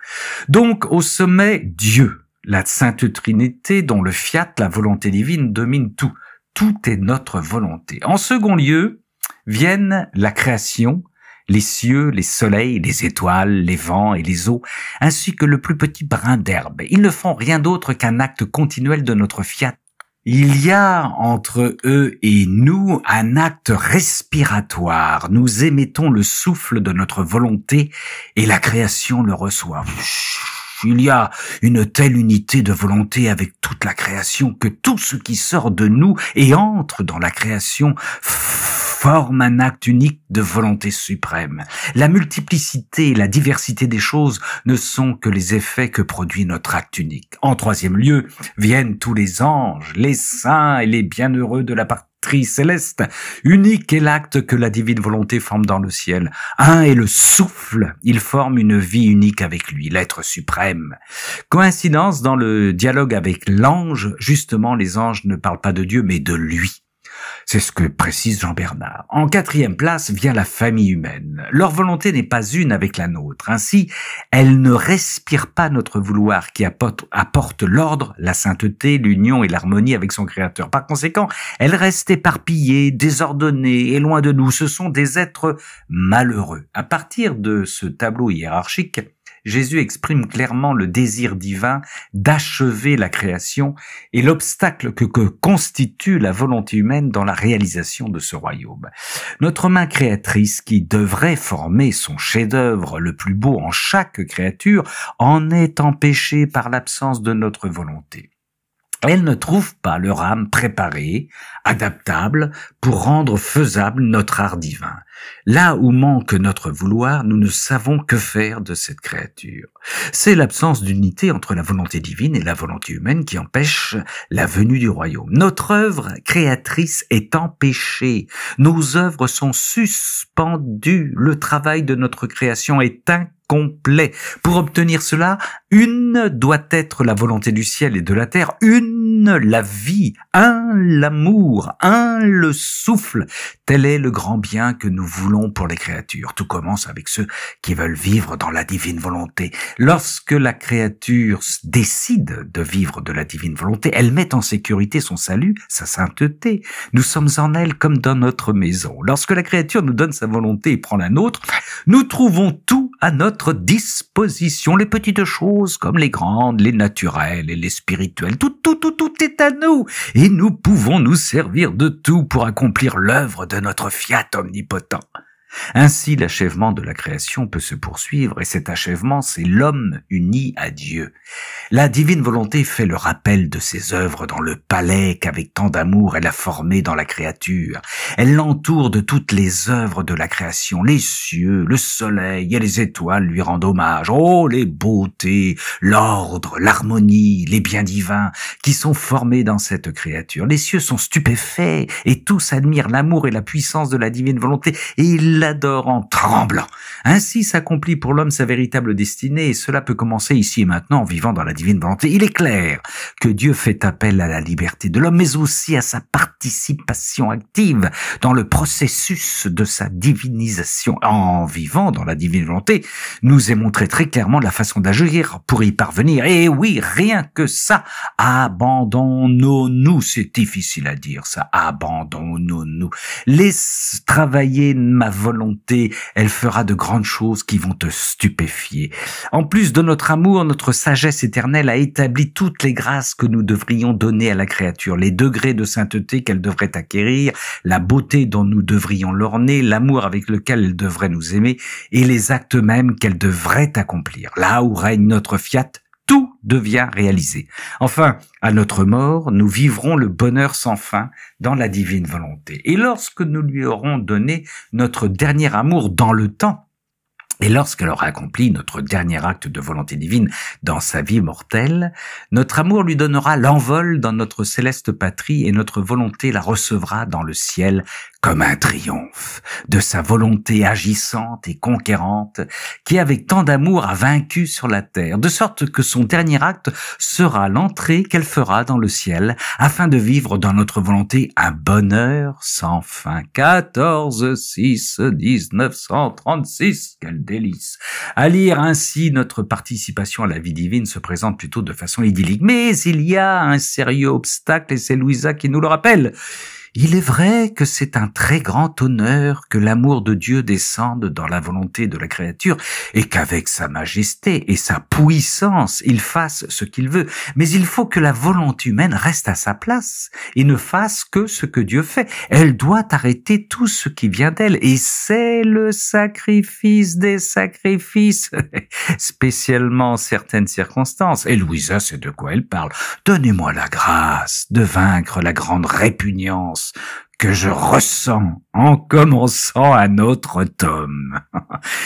Donc, au sommet, Dieu, la Sainte Trinité, dont le fiat, la volonté divine, domine tout. Tout est notre volonté. En second lieu, viennent la création, les cieux, les soleils, les étoiles, les vents et les eaux, ainsi que le plus petit brin d'herbe. Ils ne font rien d'autre qu'un acte continuel de notre fiat. Il y a entre eux et nous un acte respiratoire. Nous émettons le souffle de notre volonté et la création le reçoit. Il y a une telle unité de volonté avec toute la création que tout ce qui sort de nous et entre dans la création forme un acte unique de volonté suprême. La multiplicité et la diversité des choses ne sont que les effets que produit notre acte unique. En troisième lieu, viennent tous les anges, les saints et les bienheureux de la patrie céleste. Unique est l'acte que la divine volonté forme dans le ciel. Un est le souffle, il forme une vie unique avec lui, l'être suprême. Coïncidence dans le dialogue avec l'ange, justement les anges ne parlent pas de Dieu mais de lui. C'est ce que précise Jean Bernard. En quatrième place vient la famille humaine. Leur volonté n'est pas une avec la nôtre. Ainsi, elle ne respire pas notre vouloir qui apporte l'ordre, la sainteté, l'union et l'harmonie avec son Créateur. Par conséquent, elle reste éparpillée, désordonnée et loin de nous. Ce sont des êtres malheureux. À partir de ce tableau hiérarchique, Jésus exprime clairement le désir divin d'achever la création et l'obstacle que constitue la volonté humaine dans la réalisation de ce royaume. Notre main créatrice, qui devrait former son chef-d'œuvre le plus beau en chaque créature, en est empêchée par l'absence de notre volonté. Elle ne trouve pas leur âme préparée, adaptable, pour rendre faisable notre art divin. Là où manque notre vouloir, nous ne savons que faire de cette créature. C'est l'absence d'unité entre la volonté divine et la volonté humaine qui empêche la venue du royaume. Notre œuvre créatrice est empêchée. Nos œuvres sont suspendues. Le travail de notre création est incomplet. Pour obtenir cela, une doit être la volonté du ciel et de la terre, une la vie, un l'amour, un le souffle. Tel est le grand bien que nous voulons pour les créatures. Tout commence avec ceux qui veulent vivre dans la divine volonté. Lorsque la créature décide de vivre de la divine volonté, elle met en sécurité son salut, sa sainteté. Nous sommes en elle comme dans notre maison. Lorsque la créature nous donne sa volonté et prend la nôtre, nous trouvons tout à notre disposition, les petites choses comme les grandes, les naturelles et les spirituelles. Tout est à nous et nous pouvons nous servir de tout pour accomplir l'œuvre de notre fiat omnipotent. Ainsi, l'achèvement de la création peut se poursuivre et cet achèvement, c'est l'homme uni à Dieu. La divine volonté fait le rappel de ses œuvres dans le palais qu'avec tant d'amour elle a formé dans la créature. Elle l'entoure de toutes les œuvres de la création. Les cieux, le soleil et les étoiles lui rendent hommage. Oh, les beautés, l'ordre, l'harmonie, les biens divins qui sont formés dans cette créature. Les cieux sont stupéfaits et tous admirent l'amour et la puissance de la divine volonté et ils l'adore en tremblant. Ainsi s'accomplit pour l'homme sa véritable destinée et cela peut commencer ici et maintenant en vivant dans la divine volonté. Il est clair que Dieu fait appel à la liberté de l'homme mais aussi à sa participation active dans le processus de sa divinisation. En vivant dans la divine volonté, nous est montré très clairement la façon d'agir pour y parvenir. Et oui, rien que ça, abandonnons-nous. C'est difficile à dire ça, abandonnons-nous. Laisse travailler ma volonté, elle fera de grandes choses qui vont te stupéfier. En plus de notre amour, notre sagesse éternelle a établi toutes les grâces que nous devrions donner à la créature, les degrés de sainteté qu'elle devrait acquérir, la beauté dont nous devrions l'orner, l'amour avec lequel elle devrait nous aimer et les actes mêmes qu'elle devrait accomplir. Là où règne notre fiat, tout devient réalisé. Enfin, à notre mort, nous vivrons le bonheur sans fin dans la divine volonté. Et lorsque nous lui aurons donné notre dernier amour dans le temps, et lorsqu'elle aura accompli notre dernier acte de volonté divine dans sa vie mortelle, notre amour lui donnera l'envol dans notre céleste patrie et notre volonté la recevra dans le ciel comme un triomphe de sa volonté agissante et conquérante qui avec tant d'amour a vaincu sur la terre, de sorte que son dernier acte sera l'entrée qu'elle fera dans le ciel afin de vivre dans notre volonté un bonheur sans fin. 14-6-1936, quel délice! À lire ainsi, notre participation à la vie divine se présente plutôt de façon idyllique. Mais il y a un sérieux obstacle et c'est Louisa qui nous le rappelle. Il est vrai que c'est un très grand honneur que l'amour de Dieu descende dans la volonté de la créature et qu'avec sa majesté et sa puissance, il fasse ce qu'il veut. Mais il faut que la volonté humaine reste à sa place et ne fasse que ce que Dieu fait. Elle doit arrêter tout ce qui vient d'elle et c'est le sacrifice des sacrifices, spécialement en certaines circonstances. Et Louisa sait de quoi elle parle. Donnez-moi la grâce de vaincre la grande répugnance que je ressens en commençant un autre tome,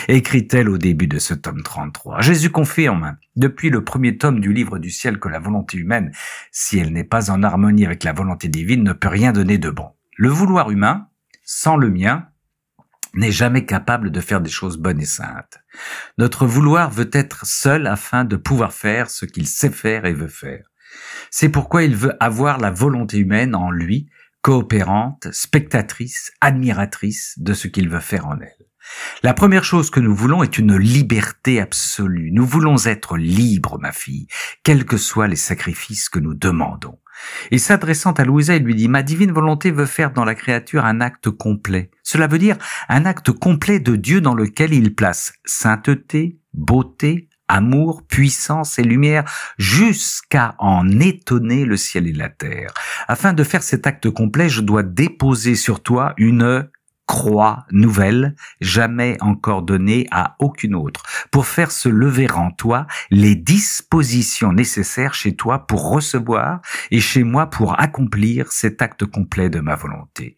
écrit-elle au début de ce tome 33. Jésus confirme, depuis le premier tome du livre du ciel, que la volonté humaine, si elle n'est pas en harmonie avec la volonté divine, ne peut rien donner de bon. Le vouloir humain, sans le mien, n'est jamais capable de faire des choses bonnes et saintes. Notre vouloir veut être seul afin de pouvoir faire ce qu'il sait faire et veut faire. C'est pourquoi il veut avoir la volonté humaine en lui, coopérante, spectatrice, admiratrice de ce qu'il veut faire en elle. La première chose que nous voulons est une liberté absolue. Nous voulons être libres, ma fille, quels que soient les sacrifices que nous demandons. Et s'adressant à Louisa, il lui dit « Ma divine volonté veut faire dans la créature un acte complet. Cela veut dire un acte complet de Dieu dans lequel il place sainteté, beauté, amour, puissance et lumière, jusqu'à en étonner le ciel et la terre. Afin de faire cet acte complet, je dois déposer sur toi une croix nouvelle, jamais encore donnée à aucune autre, pour faire se lever en toi les dispositions nécessaires chez toi pour recevoir et chez moi pour accomplir cet acte complet de ma volonté.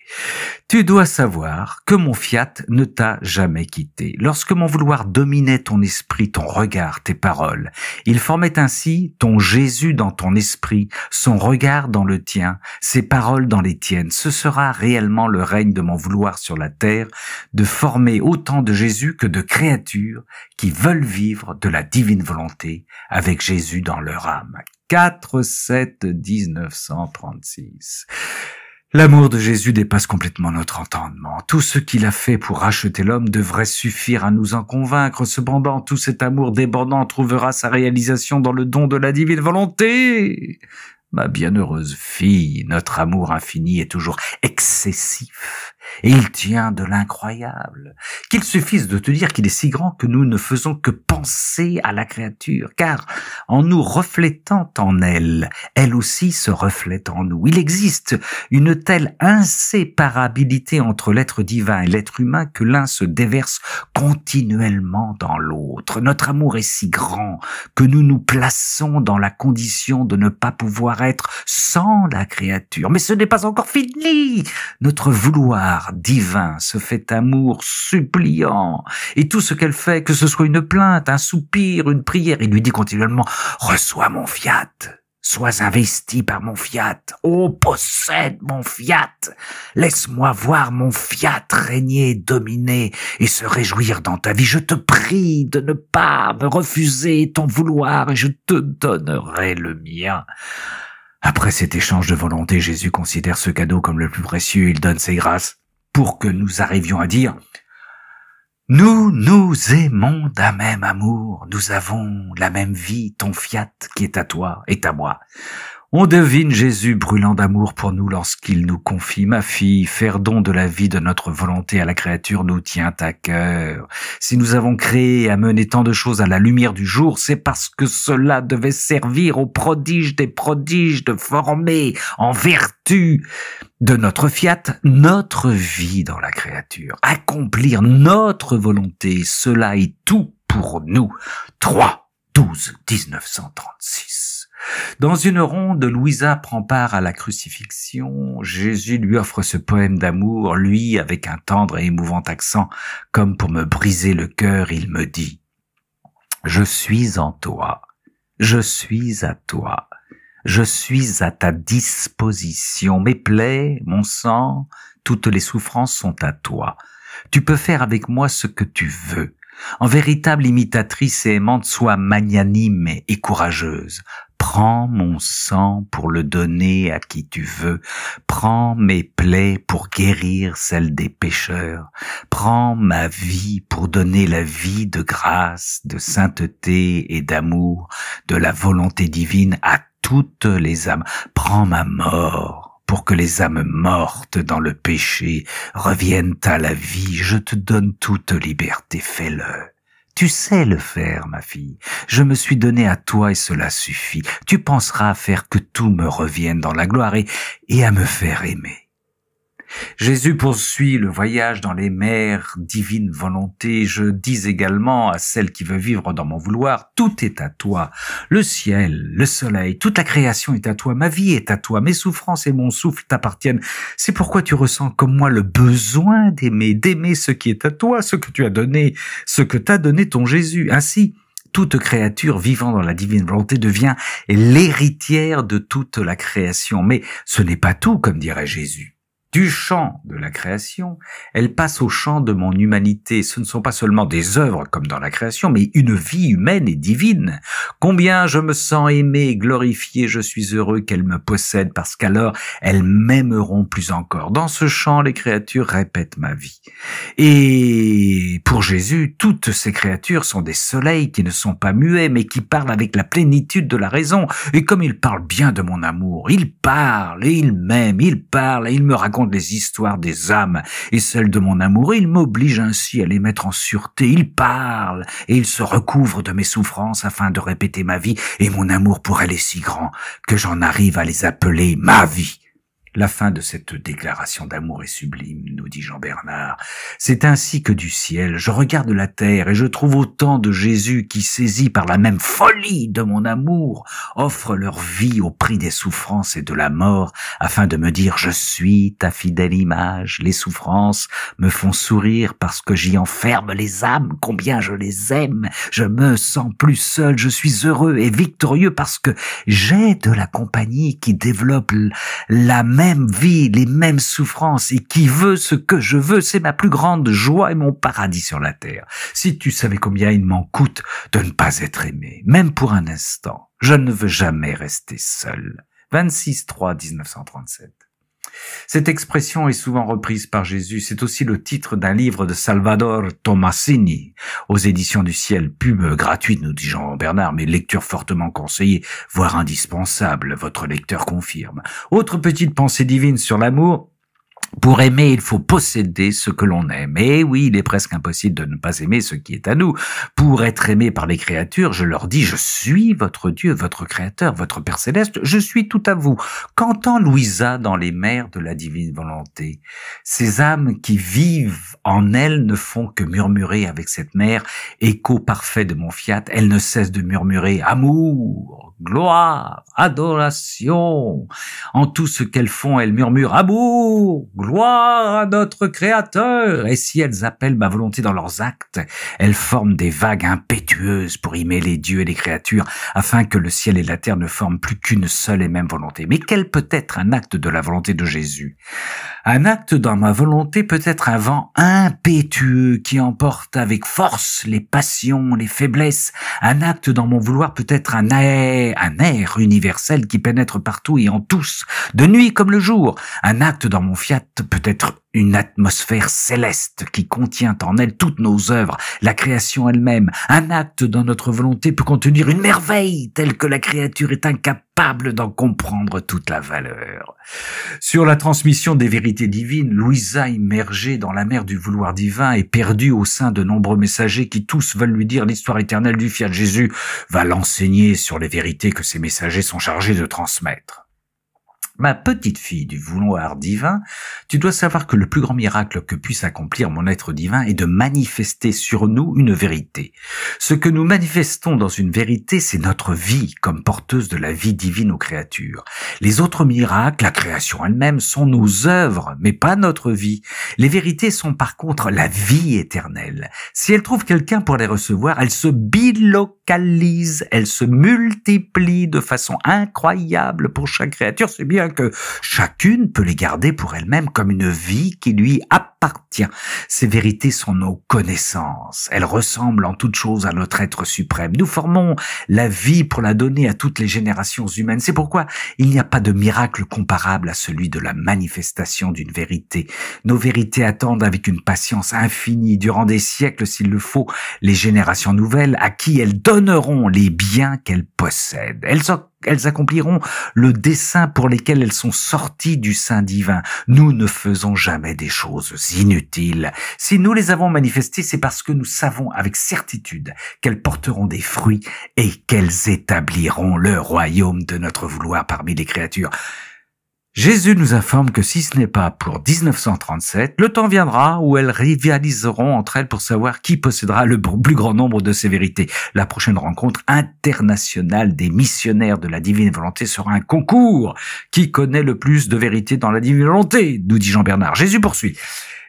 Tu dois savoir que mon fiat ne t'a jamais quitté. Lorsque mon vouloir dominait ton esprit, ton regard, tes paroles, il formait ainsi ton Jésus dans ton esprit, son regard dans le tien, ses paroles dans les tiennes. Ce sera réellement le règne de mon vouloir sur la terre, de former autant de Jésus que de créatures qui veulent vivre de la divine volonté avec Jésus dans leur âme. 4-7-1936. L'amour de Jésus dépasse complètement notre entendement. Tout ce qu'il a fait pour racheter l'homme devrait suffire à nous en convaincre. Cependant, tout cet amour débordant trouvera sa réalisation dans le don de la divine volonté. Ma bienheureuse fille, notre amour infini est toujours excessif et il tient de l'incroyable. Qu'il suffise de te dire qu'il est si grand que nous ne faisons que penser à la créature, car en nous reflétant en elle, elle aussi se reflète en nous. Il existe une telle inséparabilité entre l'être divin et l'être humain que l'un se déverse continuellement dans l'autre. Notre amour est si grand que nous nous plaçons dans la condition de ne pas pouvoir être sans la créature. Mais ce n'est pas encore fini. Notre vouloir divin se fait amour suppliant. Et tout ce qu'elle fait, que ce soit une plainte, un soupir, une prière, il lui dit continuellement « Reçois mon fiat, sois investi par mon fiat, oh possède mon fiat, laisse-moi voir mon fiat régner, dominer et se réjouir dans ta vie. Je te prie de ne pas me refuser ton vouloir et je te donnerai le mien. » Après cet échange de volonté, Jésus considère ce cadeau comme le plus précieux. Il donne ses grâces pour que nous arrivions à dire « Nous nous aimons d'un même amour, nous avons la même vie, ton fiat qui est à toi est à moi. » On devine Jésus brûlant d'amour pour nous lorsqu'il nous confie « Ma fille, faire don de la vie de notre volonté à la créature nous tient à cœur. Si nous avons créé et amené tant de choses à la lumière du jour, c'est parce que cela devait servir au prodige des prodiges de former, en vertu de notre fiat, notre vie dans la créature. Accomplir notre volonté, cela est tout pour nous. 3-12-1936. Dans une ronde, Louisa prend part à la crucifixion. Jésus lui offre ce poème d'amour, lui, avec un tendre et émouvant accent, comme pour me briser le cœur, il me dit « Je suis en toi, je suis à toi, je suis à ta disposition. Mes plaies, mon sang, toutes les souffrances sont à toi. Tu peux faire avec moi ce que tu veux. En véritable imitatrice et aimante, sois magnanime et courageuse. Prends mon sang pour le donner à qui tu veux. Prends mes plaies pour guérir celles des pécheurs. Prends ma vie pour donner la vie de grâce, de sainteté et d'amour, de la volonté divine à toutes les âmes. Prends ma mort pour que les âmes mortes dans le péché reviennent à la vie. Je te donne toute liberté, fais-le. Tu sais le faire, ma fille. Je me suis donné à toi et cela suffit. Tu penseras à faire que tout me revienne dans la gloire et à me faire aimer. Jésus poursuit le voyage dans les mers divines volontés. Je dis également à celle qui veut vivre dans mon vouloir, tout est à toi. Le ciel, le soleil, toute la création est à toi. Ma vie est à toi. Mes souffrances et mon souffle t'appartiennent. C'est pourquoi tu ressens comme moi le besoin d'aimer ce qui est à toi, ce que tu as donné, ce que t'a donné ton Jésus. Ainsi, toute créature vivant dans la divine volonté devient l'héritière de toute la création. Mais ce n'est pas tout, comme dirait Jésus. Du champ de la création, elle passe au champ de mon humanité. Ce ne sont pas seulement des œuvres comme dans la création, mais une vie humaine et divine. Combien je me sens aimé et glorifié, je suis heureux qu'elles me possèdent, parce qu'alors elles m'aimeront plus encore. Dans ce champ, les créatures répètent ma vie. Et pour Jésus, toutes ces créatures sont des soleils qui ne sont pas muets, mais qui parlent avec la plénitude de la raison. Et comme il parle bien de mon amour, il parle et il m'aime, il parle et il me raconte les histoires des âmes et celles de mon amour, et il m'oblige ainsi à les mettre en sûreté. Il parle et il se recouvre de mes souffrances afin de répéter ma vie, et mon amour pour elle est si grand que j'en arrive à les appeler ma vie. La fin de cette déclaration d'amour est sublime, nous dit Jean Bernard. C'est ainsi que du ciel, je regarde la terre et je trouve autant de Jésus qui, saisis par la même folie de mon amour, offrent leur vie au prix des souffrances et de la mort, afin de me dire « Je suis ta fidèle image, les souffrances me font sourire parce que j'y enferme les âmes, combien je les aime, je me sens plus seul, je suis heureux et victorieux parce que j'ai de la compagnie qui développe la même vie, les mêmes souffrances, et qui veut ce que je veux, c'est ma plus grande joie et mon paradis sur la terre. Si tu savais combien il m'en coûte de ne pas être aimé, même pour un instant, je ne veux jamais rester seul. 26/3/1937. Cette expression est souvent reprise par Jésus. C'est aussi le titre d'un livre de Salvador Tomasini, aux éditions du Ciel. Pub gratuite, nous dit Jean Bernard, mais lecture fortement conseillée, voire indispensable. Votre lecteur confirme. Autre petite pensée divine sur l'amour. Pour aimer, il faut posséder ce que l'on aime. Et oui, il est presque impossible de ne pas aimer ce qui est à nous. Pour être aimé par les créatures, je leur dis, je suis votre Dieu, votre Créateur, votre Père Céleste, je suis tout à vous. Qu'entend Louisa dans les mers de la divine volonté? Ces âmes qui vivent en elle ne font que murmurer avec cette mer, écho parfait de mon fiat, elles ne cessent de murmurer amour, gloire, adoration. En tout ce qu'elles font, elles murmurent amour, gloire à notre Créateur. Et si elles appellent ma volonté dans leurs actes, elles forment des vagues impétueuses pour y mêler Dieu et les créatures, afin que le ciel et la terre ne forment plus qu'une seule et même volonté. Mais quel peut être un acte de la volonté de Jésus? Un acte dans ma volonté peut être un vent impétueux qui emporte avec force les passions, les faiblesses. Un acte dans mon vouloir peut être un air universel qui pénètre partout et en tous, de nuit comme le jour. Un acte dans mon fiat peut être une atmosphère céleste qui contient en elle toutes nos œuvres, la création elle-même. Un acte dans notre volonté peut contenir une merveille telle que la créature est incapable d'en comprendre toute la valeur. Sur la transmission des vérités divines, Louisa, immergée dans la mer du vouloir divin, est perdue au sein de nombreux messagers qui tous veulent lui dire l'histoire éternelle du fiat. Jésus va l'enseigner sur les vérités que ces messagers sont chargés de transmettre. Ma petite fille du vouloir divin, tu dois savoir que le plus grand miracle que puisse accomplir mon être divin est de manifester sur nous une vérité. Ce que nous manifestons dans une vérité, c'est notre vie comme porteuse de la vie divine aux créatures. Les autres miracles, la création elle-même, sont nos œuvres, mais pas notre vie. Les vérités sont par contre la vie éternelle. Si elles trouvent quelqu'un pour les recevoir, elles se bilocalisent, elles se multiplient de façon incroyable pour chaque créature. C'est bien que chacune peut les garder pour elle-même comme une vie qui lui appartient. Ces vérités sont nos connaissances. Elles ressemblent en toute chose à notre être suprême. Nous formons la vie pour la donner à toutes les générations humaines. C'est pourquoi il n'y a pas de miracle comparable à celui de la manifestation d'une vérité. Nos vérités attendent avec une patience infinie, durant des siècles s'il le faut, les générations nouvelles à qui elles donneront les biens qu'elles possèdent. Elles elles accompliront le dessein pour lesquels elles sont sorties du sein divin. Nous ne faisons jamais des choses inutiles. Si nous les avons manifestées, c'est parce que nous savons avec certitude qu'elles porteront des fruits et qu'elles établiront le royaume de notre vouloir parmi les créatures. Jésus nous informe que si ce n'est pas pour 1937, le temps viendra où elles rivaliseront entre elles pour savoir qui possédera le plus grand nombre de ces vérités. La prochaine rencontre internationale des missionnaires de la divine volonté sera un concours. Qui connaît le plus de vérités dans la divine volonté, nous dit Jean Bernard. Jésus poursuit.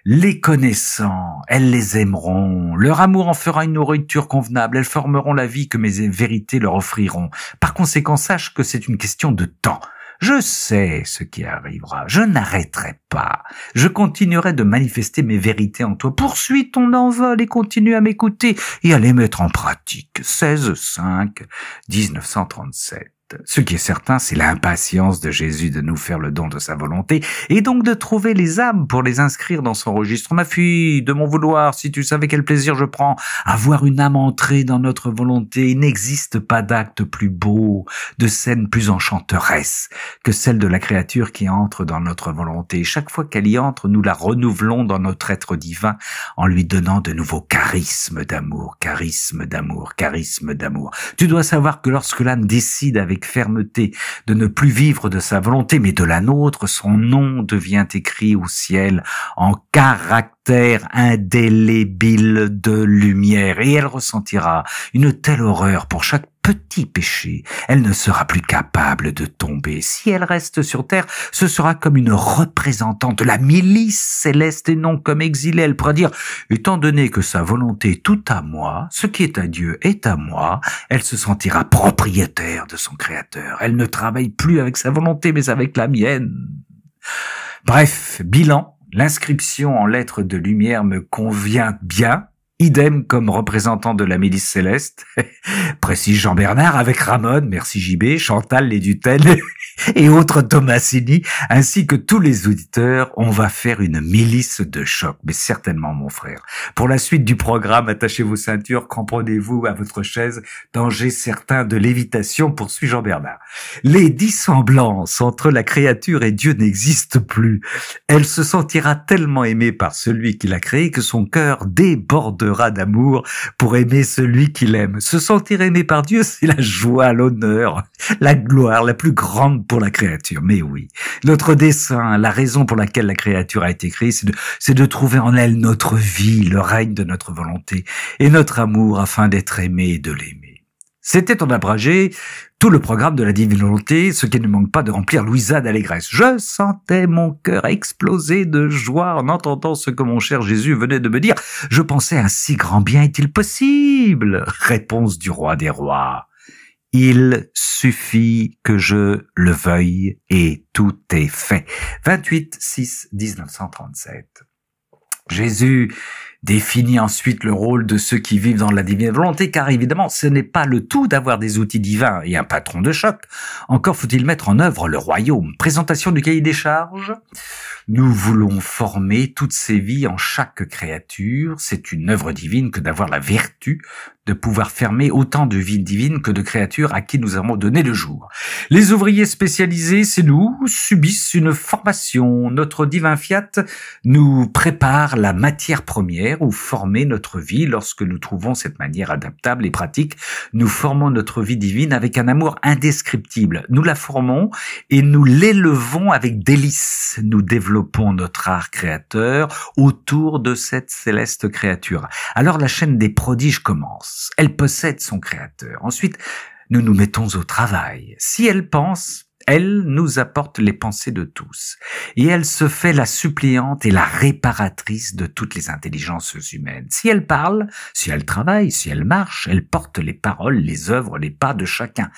Les connaissant, elles les aimeront. Leur amour en fera une nourriture convenable. Elles formeront la vie que mes vérités leur offriront. Par conséquent, sache que c'est une question de temps. Je sais ce qui arrivera. Je n'arrêterai pas. Je continuerai de manifester mes vérités en toi. Poursuis ton envol et continue à m'écouter et à les mettre en pratique. 16/5/1937. Ce qui est certain, c'est l'impatience de Jésus de nous faire le don de sa volonté et donc de trouver les âmes pour les inscrire dans son registre. Ma fille, de mon vouloir, si tu savais quel plaisir je prends à voir une âme entrer dans notre volonté, il n'existe pas d'acte plus beau, de scène plus enchanteresse que celle de la créature qui entre dans notre volonté. Chaque fois qu'elle y entre, nous la renouvelons dans notre être divin en lui donnant de nouveaux charismes d'amour, charismes d'amour, charismes d'amour. Tu dois savoir que lorsque l'âme décide avec fermeté de ne plus vivre de sa volonté mais de la nôtre, son nom devient écrit au ciel en caractères indélébiles de lumière et elle ressentira une telle horreur pour chaque petit péché. Elle ne sera plus capable de tomber. Si elle reste sur terre, ce sera comme une représentante de la milice céleste et non comme exilée. Elle pourra dire, étant donné que sa volonté est tout à moi, ce qui est à Dieu est à moi, elle se sentira propriétaire de son Créateur. Elle ne travaille plus avec sa volonté, mais avec la mienne. Bref, bilan, l'inscription en lettres de lumière me convient bien. Idem comme représentant de la milice céleste, précise Jean Bernard, avec Ramon, merci JB, Chantal Léduten et autres Thomasini, ainsi que tous les auditeurs, on va faire une milice de choc, mais certainement mon frère. Pour la suite du programme, attachez vos ceintures, cramponnez-vous à votre chaise, danger certain de lévitation, poursuit Jean Bernard. Les dissemblances entre la créature et Dieu n'existent plus. Elle se sentira tellement aimée par celui qui l'a créée que son cœur débordera d'amour pour aimer celui qu'il aime. Se sentir aimé par Dieu, c'est la joie, l'honneur, la gloire la plus grande pour la créature. Mais oui, notre dessein, la raison pour laquelle la créature a été créée, c'est de trouver en elle notre vie, le règne de notre volonté et notre amour afin d'être aimé et de l'aimer. C'était en abrégé tout le programme de la divine volonté, ce qui ne manque pas de remplir Louisa d'allégresse. Je sentais mon cœur exploser de joie en entendant ce que mon cher Jésus venait de me dire. Je pensais, un si grand bien est-il possible? Réponse du roi des rois. Il suffit que je le veuille et tout est fait. 28/6/1937. Jésus définit ensuite le rôle de ceux qui vivent dans la divine volonté, car évidemment, ce n'est pas le tout d'avoir des outils divins et un patron de choc. Encore faut-il mettre en œuvre le royaume. Présentation du cahier des charges. Nous voulons former toutes ces vies en chaque créature. C'est une œuvre divine que d'avoir la vertu de pouvoir fermer autant de vies divines que de créatures à qui nous avons donné le jour. Les ouvriers spécialisés, c'est nous, subissent une formation. Notre divin fiat nous prépare la matière première où former notre vie. Lorsque nous trouvons cette manière adaptable et pratique, nous formons notre vie divine avec un amour indescriptible. Nous la formons et nous l'élevons avec délice. Nous développons notre art créateur autour de cette céleste créature. Alors la chaîne des prodiges commence. Elle possède son créateur. Ensuite, nous nous mettons au travail. Si elle pense, elle nous apporte les pensées de tous. Et elle se fait la suppliante et la réparatrice de toutes les intelligences humaines. Si elle parle, si elle travaille, si elle marche, elle porte les paroles, les œuvres, les pas de chacun.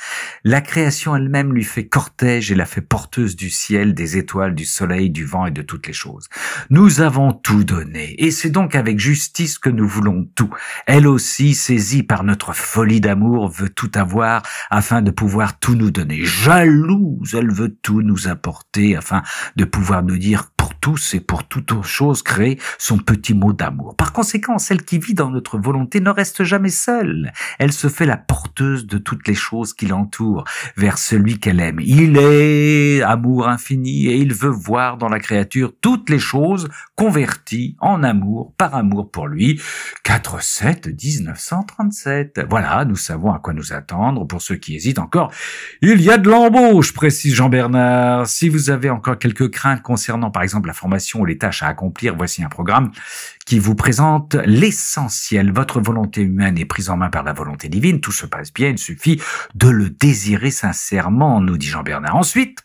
La création elle-même lui fait cortège et la fait porteuse du ciel, des étoiles, du soleil, du vent et de toutes les choses. Nous avons tout donné. Et c'est donc avec justice que nous voulons tout. Elle aussi, saisie par notre folie d'amour, veut tout avoir afin de pouvoir tout nous donner. Jalouse, elle veut tout nous apporter afin de pouvoir nous dire pour tous et pour toute chose créée son petit mot d'amour. Par conséquent, celle qui vit dans notre volonté ne reste jamais seule. Elle se fait la porteuse de toutes les choses qui l'entourent vers celui qu'elle aime. Il est amour infini et il veut voir dans la créature toutes les choses converties en amour, par amour pour lui. 4-7-1937. Voilà, nous savons à quoi nous attendre. Pour ceux qui hésitent encore, il y a de l'embauche, précise Jean-Bernard. Si vous avez encore quelques craintes concernant, par exemple, la formation ou les tâches à accomplir, voici un programme qui vous présente l'essentiel. Votre volonté humaine est prise en main par la volonté divine. Tout se passe bien, il suffit de le désirer sincèrement, nous dit Jean-Bernard. Ensuite,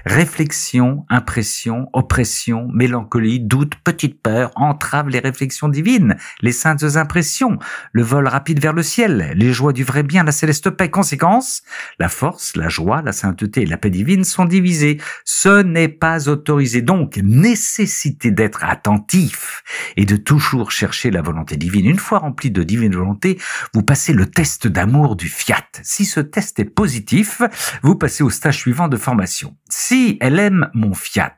réflexion, impression, oppression, mélancolie, doute, petite peur entravent les réflexions divines, les saintes impressions, le vol rapide vers le ciel, les joies du vrai bien, la céleste paix. Conséquence, la force, la joie, la sainteté et la paix divine sont divisées. Ce n'est pas autorisé. Donc, nécessité d'être attentif et de toujours chercher la volonté divine. Une fois rempli de divine volonté, vous passez le test d'amour du fiat. Si ce test est positif, vous passez au stage suivant de formation. Si elle aime mon fiat,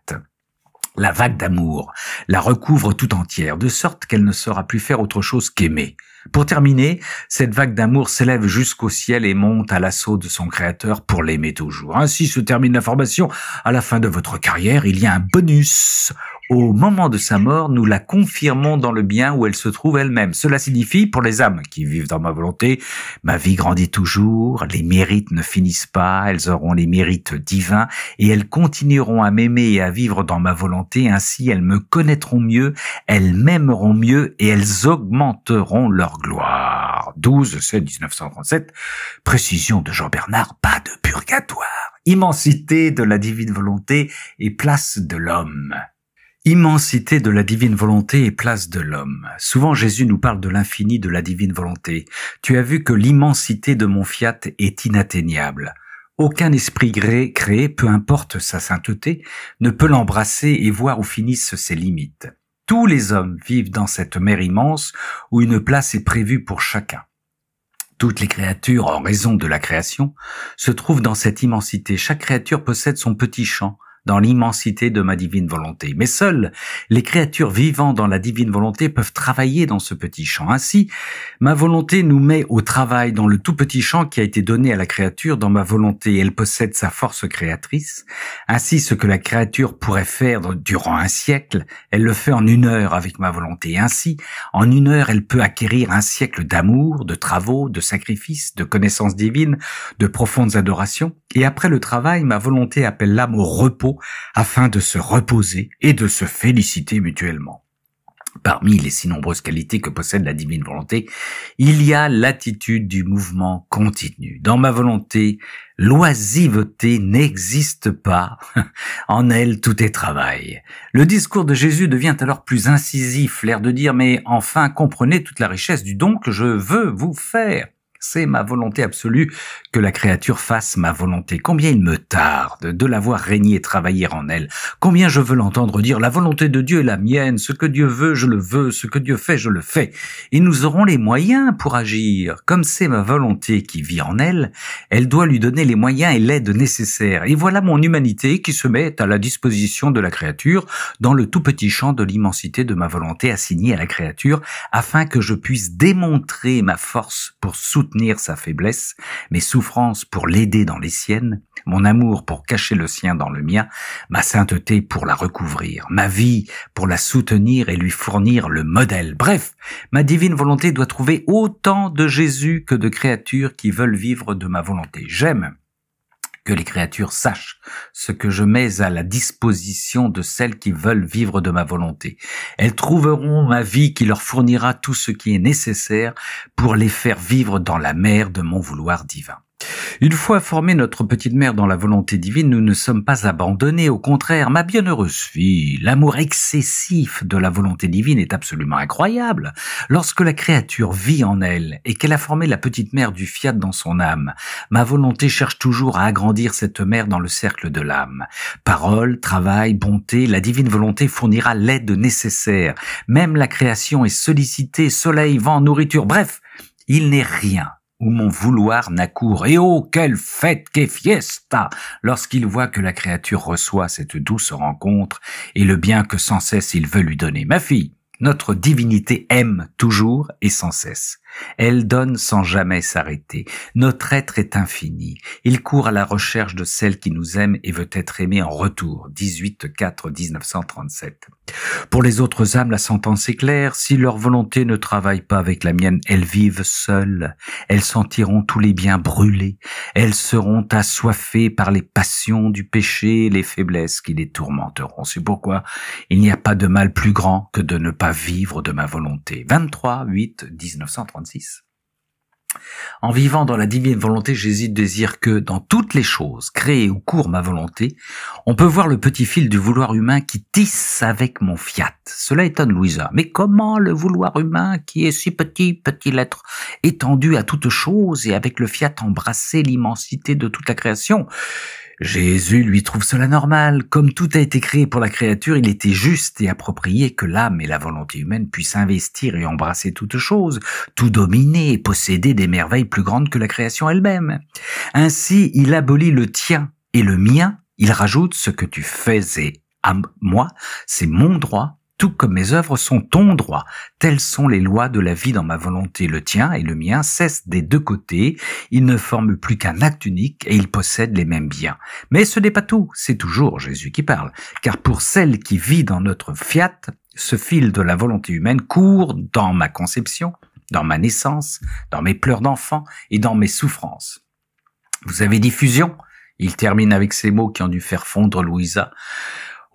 la vague d'amour la recouvre tout entière, de sorte qu'elle ne saura plus faire autre chose qu'aimer. Pour terminer, cette vague d'amour s'élève jusqu'au ciel et monte à l'assaut de son créateur pour l'aimer toujours. Ainsi se termine la formation. À la fin de votre carrière, il y a un bonus. Au moment de sa mort, nous la confirmons dans le bien où elle se trouve elle-même. Cela signifie, pour les âmes qui vivent dans ma volonté, ma vie grandit toujours, les mérites ne finissent pas, elles auront les mérites divins et elles continueront à m'aimer et à vivre dans ma volonté. Ainsi, elles me connaîtront mieux, elles m'aimeront mieux et elles augmenteront leur gloire. 12-7-1937, précision de Jean-Bernard, pas de purgatoire. Immensité de la divine volonté et place de l'homme. Immensité de la divine volonté et place de l'homme. Souvent Jésus nous parle de l'infini de la divine volonté. Tu as vu que l'immensité de mon fiat est inatteignable. Aucun esprit créé, peu importe sa sainteté, ne peut l'embrasser et voir où finissent ses limites. Tous les hommes vivent dans cette mer immense où une place est prévue pour chacun. Toutes les créatures, en raison de la création, se trouvent dans cette immensité. Chaque créature possède son petit champ dans l'immensité de ma divine volonté. Mais seules les créatures vivant dans la divine volonté peuvent travailler dans ce petit champ. Ainsi, ma volonté nous met au travail dans le tout petit champ qui a été donné à la créature dans ma volonté. Elle possède sa force créatrice. Ainsi, ce que la créature pourrait faire durant un siècle, elle le fait en 1 heure avec ma volonté. Ainsi, en 1 heure, elle peut acquérir un siècle d'amour, de travaux, de sacrifices, de connaissances divines, de profondes adorations. Et après le travail, ma volonté appelle l'âme au repos afin de se reposer et de se féliciter mutuellement. Parmi les si nombreuses qualités que possède la divine volonté, il y a l'attitude du mouvement continu. Dans ma volonté, l'oisiveté n'existe pas. En elle, tout est travail. Le discours de Jésus devient alors plus incisif, l'air de dire « Mais enfin, comprenez toute la richesse du don que je veux vous faire ». C'est ma volonté absolue que la créature fasse ma volonté. Combien il me tarde de la voir régner et travailler en elle. Combien je veux l'entendre dire « La volonté de Dieu est la mienne, ce que Dieu veut, je le veux, ce que Dieu fait, je le fais. » Et nous aurons les moyens pour agir. Comme c'est ma volonté qui vit en elle, elle doit lui donner les moyens et l'aide nécessaires. Et voilà mon humanité qui se met à la disposition de la créature dans le tout petit champ de l'immensité de ma volonté assignée à la créature afin que je puisse démontrer ma force pour soutenir sa faiblesse, mes souffrances pour l'aider dans les siennes, mon amour pour cacher le sien dans le mien, ma sainteté pour la recouvrir, ma vie pour la soutenir et lui fournir le modèle. Bref, ma divine volonté doit trouver autant de Jésus que de créatures qui veulent vivre de ma volonté. J'aime que les créatures sachent ce que je mets à la disposition de celles qui veulent vivre de ma volonté. Elles trouveront ma vie qui leur fournira tout ce qui est nécessaire pour les faire vivre dans la mer de mon vouloir divin. Une fois formée notre petite mère dans la volonté divine, nous ne sommes pas abandonnés. Au contraire, ma bienheureuse fille, l'amour excessif de la volonté divine est absolument incroyable. Lorsque la créature vit en elle et qu'elle a formé la petite mère du fiat dans son âme, ma volonté cherche toujours à agrandir cette mère dans le cercle de l'âme. Parole, travail, bonté, la divine volonté fournira l'aide nécessaire. Même la création est sollicitée, soleil, vent, nourriture, bref, il n'est rien où mon vouloir n'accourt. Et oh, quelle fête, que fiesta, lorsqu'il voit que la créature reçoit cette douce rencontre et le bien que sans cesse il veut lui donner. Ma fille, notre divinité aime toujours et sans cesse. Elle donne sans jamais s'arrêter. Notre être est infini. Il court à la recherche de celle qui nous aime et veut être aimée en retour. 18/4/1937. Pour les autres âmes, la sentence est claire. Si leur volonté ne travaille pas avec la mienne, elles vivent seules. Elles sentiront tous les biens brûlés. Elles seront assoiffées par les passions du péché, les faiblesses qui les tourmenteront. C'est pourquoi il n'y a pas de mal plus grand que de ne pas vivre de ma volonté. 23/8/1936. En vivant dans la divine volonté, Jésus désire que, dans toutes les choses créées où court ma volonté, on peut voir le petit fil du vouloir humain qui tisse avec mon fiat. Cela étonne Louisa. Mais comment le vouloir humain, qui est si petit l'être, étendu à toute chose et avec le fiat embrasser l'immensité de toute la création? Jésus lui trouve cela normal. Comme tout a été créé pour la créature, il était juste et approprié que l'âme et la volonté humaine puissent investir et embrasser toute chose, tout dominer et posséder des merveilles plus grandes que la création elle-même. Ainsi, il abolit le tien et le mien, il rajoute ce que tu faisais à moi, c'est mon droit, tout comme mes œuvres sont ton droit. Telles sont les lois de la vie dans ma volonté. Le tien et le mien cessent des deux côtés. Ils ne forment plus qu'un acte unique et ils possèdent les mêmes biens. Mais ce n'est pas tout. C'est toujours Jésus qui parle. Car pour celle qui vit dans notre fiat, ce fil de la volonté humaine court dans ma conception, dans ma naissance, dans mes pleurs d'enfant et dans mes souffrances. Vous avez dit fusion? Il termine avec ces mots qui ont dû faire fondre Louisa.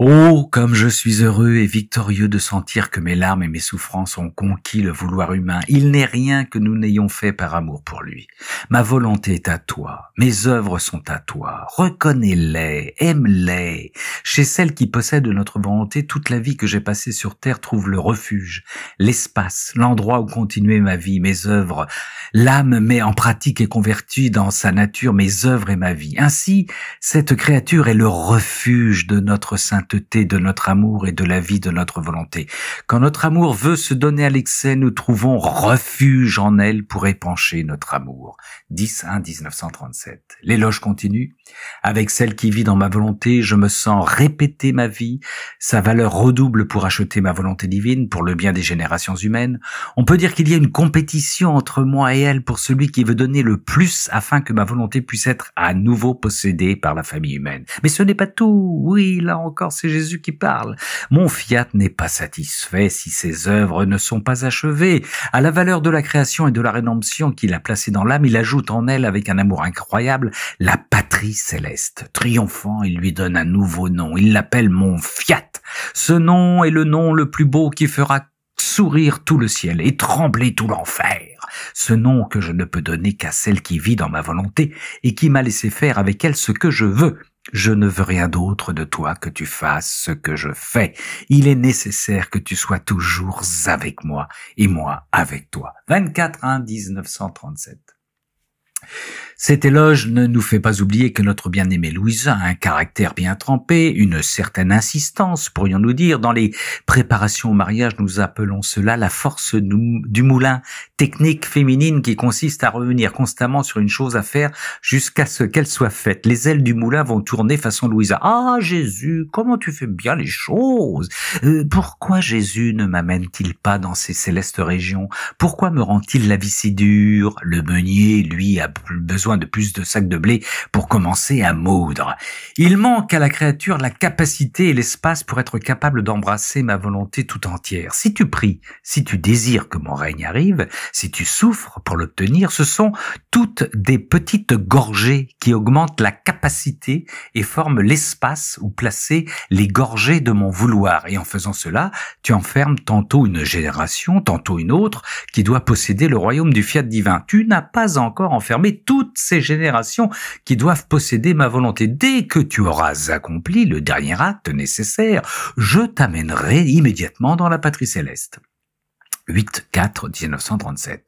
Oh, comme je suis heureux et victorieux de sentir que mes larmes et mes souffrances ont conquis le vouloir humain. Il n'est rien que nous n'ayons fait par amour pour lui. Ma volonté est à toi, mes œuvres sont à toi. Reconnais-les, aime-les. Chez celle qui possède notre volonté, toute la vie que j'ai passée sur terre trouve le refuge, l'espace, l'endroit où continuer ma vie, mes œuvres. L'âme met en pratique et convertit dans sa nature mes œuvres et ma vie. Ainsi, cette créature est le refuge de notre sainteté, de notre amour et de la vie de notre volonté. Quand notre amour veut se donner à l'excès, nous trouvons refuge en elle pour épancher notre amour. 10/1/1937. L'éloge continue. Avec celle qui vit dans ma volonté, je me sens répéter ma vie. Sa valeur redouble pour acheter ma volonté divine, pour le bien des générations humaines. On peut dire qu'il y a une compétition entre moi et elle pour celui qui veut donner le plus afin que ma volonté puisse être à nouveau possédée par la famille humaine. Mais ce n'est pas tout. Oui, là encore, c'est Jésus qui parle. Mon fiat n'est pas satisfait si ses œuvres ne sont pas achevées. À la valeur de la création et de la rédemption qu'il a placée dans l'âme, il ajoute en elle, avec un amour incroyable, la patrie céleste. Triomphant, il lui donne un nouveau nom. Il l'appelle mon fiat. Ce nom est le nom le plus beau qui fera sourire tout le ciel et trembler tout l'enfer. Ce nom que je ne peux donner qu'à celle qui vit dans ma volonté et qui m'a laissé faire avec elle ce que je veux. Je ne veux rien d'autre de toi que tu fasses ce que je fais. Il est nécessaire que tu sois toujours avec moi et moi avec toi. 24/1/1937. Cet éloge ne nous fait pas oublier que notre bien-aimée Louisa a un caractère bien trempé, une certaine insistance, pourrions-nous dire. Dans les préparations au mariage, nous appelons cela la force du moulin, technique féminine qui consiste à revenir constamment sur une chose à faire jusqu'à ce qu'elle soit faite. Les ailes du moulin vont tourner façon Louisa. « Ah, Jésus, comment tu fais bien les choses ! Pourquoi Jésus ne m'amène-t-il pas dans ces célestes régions? Pourquoi me rend-il la vie si dure? Le meunier, lui, a besoin de plus de sacs de blé pour commencer à moudre. Il manque à la créature la capacité et l'espace pour être capable d'embrasser ma volonté tout entière. Si tu pries, si tu désires que mon règne arrive, si tu souffres pour l'obtenir, ce sont toutes des petites gorgées qui augmentent la capacité et forment l'espace où placer les gorgées de mon vouloir. Et en faisant cela, tu enfermes tantôt une génération, tantôt une autre, qui doit posséder le royaume du fiat divin. Tu n'as pas encore enfermé toutes ces générations qui doivent posséder ma volonté. Dès que tu auras accompli le dernier acte nécessaire, je t'amènerai immédiatement dans la patrie céleste. 8-4-1937.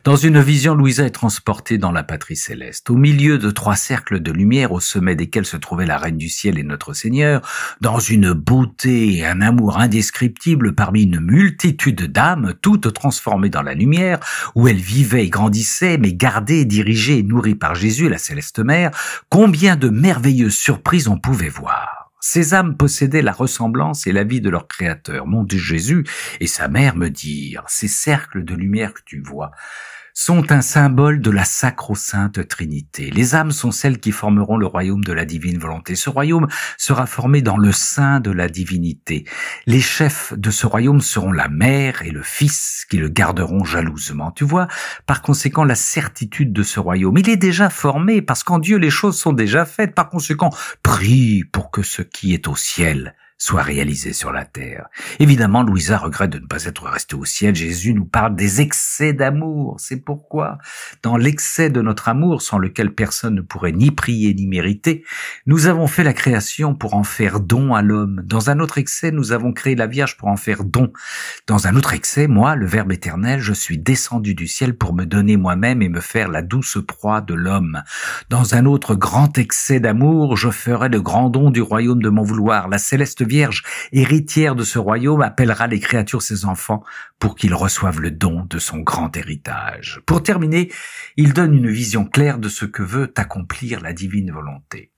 Dans une vision, Louisa est transportée dans la patrie céleste, au milieu de 3 cercles de lumière au sommet desquels se trouvait la Reine du Ciel et notre Seigneur, dans une beauté et un amour indescriptibles parmi une multitude d'âmes, toutes transformées dans la lumière, où elles vivaient et grandissaient, mais gardées, dirigées et nourries par Jésus, la céleste mère. Combien de merveilleuses surprises on pouvait voir! Ces âmes possédaient la ressemblance et la vie de leur Créateur. Mon Dieu Jésus et sa mère me dirent, ces cercles de lumière que tu vois sont un symbole de la sacro-sainte Trinité. Les âmes sont celles qui formeront le royaume de la divine volonté. Ce royaume sera formé dans le sein de la divinité. Les chefs de ce royaume seront la mère et le fils qui le garderont jalousement. Tu vois, par conséquent, la certitude de ce royaume. Il est déjà formé parce qu'en Dieu, les choses sont déjà faites. Par conséquent, prie pour que ce qui est au ciel soit réalisé sur la terre. Évidemment, Louisa regrette de ne pas être restée au ciel. Jésus nous parle des excès d'amour. C'est pourquoi, dans l'excès de notre amour, sans lequel personne ne pourrait ni prier ni mériter, nous avons fait la création pour en faire don à l'homme. Dans un autre excès, nous avons créé la Vierge pour en faire don. Dans un autre excès, moi, le Verbe éternel, je suis descendu du ciel pour me donner moi-même et me faire la douce proie de l'homme. Dans un autre grand excès d'amour, je ferai le grand don du royaume de mon vouloir. La céleste Vierge, héritière de ce royaume, appellera les créatures ses enfants pour qu'ils reçoivent le don de son grand héritage. Pour terminer, il donne une vision claire de ce que veut accomplir la divine volonté.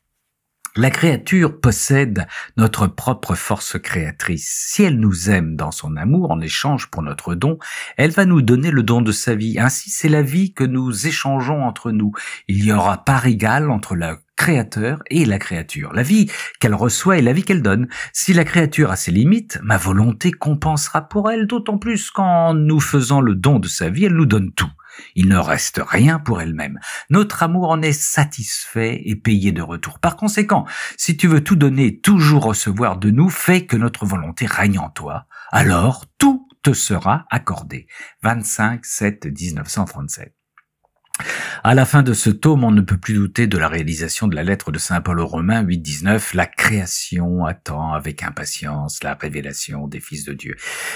La créature possède notre propre force créatrice. Si elle nous aime dans son amour en échange pour notre don, elle va nous donner le don de sa vie. Ainsi, c'est la vie que nous échangeons entre nous. Il y aura part égale entre le Créateur et la créature. La vie qu'elle reçoit et la vie qu'elle donne. Si la créature a ses limites, ma volonté compensera pour elle, d'autant plus qu'en nous faisant le don de sa vie, elle nous donne tout. Il ne reste rien pour elle-même. Notre amour en est satisfait et payé de retour. Par conséquent, si tu veux tout donner, toujours recevoir de nous, fais que notre volonté règne en toi. Alors, tout te sera accordé. 25-7-1937. À la fin de ce tome, on ne peut plus douter de la réalisation de la lettre de Saint Paul aux Romains 8-19. La création attend avec impatience la révélation des fils de Dieu.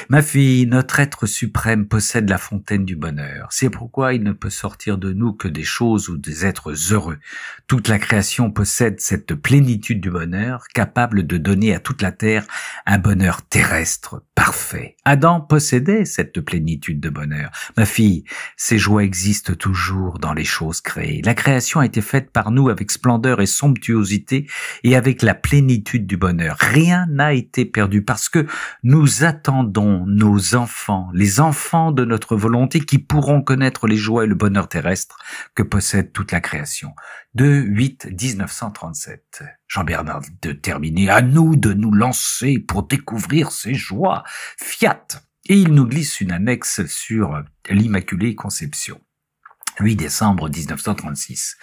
Ma fille, notre être suprême possède la fontaine du bonheur. C'est pourquoi il ne peut sortir de nous que des choses ou des êtres heureux. Toute la création possède cette plénitude du bonheur, capable de donner à toute la terre un bonheur terrestre parfait. Adam possédait cette plénitude de bonheur. Ma fille, ces joies existent toujours dans les choses créées. La création a été faite par nous avec splendeur et somptuosité et avec la plénitude du bonheur. Rien n'a été perdu parce que nous attendons nos enfants, les enfants de notre volonté qui pourront connaître les joies et le bonheur terrestre que possède toute la création. 2-8-1937. Jean-Bernard de terminer. À nous de nous lancer pour découvrir ces joies. Fiat. Et il nous glisse une annexe sur l'Immaculée Conception. 8 décembre 1936.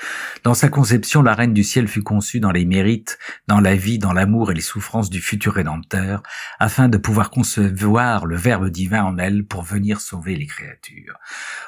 Dans sa conception, la Reine du Ciel fut conçue dans les mérites, dans la vie, dans l'amour et les souffrances du futur Rédempteur, afin de pouvoir concevoir le Verbe divin en elle pour venir sauver les créatures.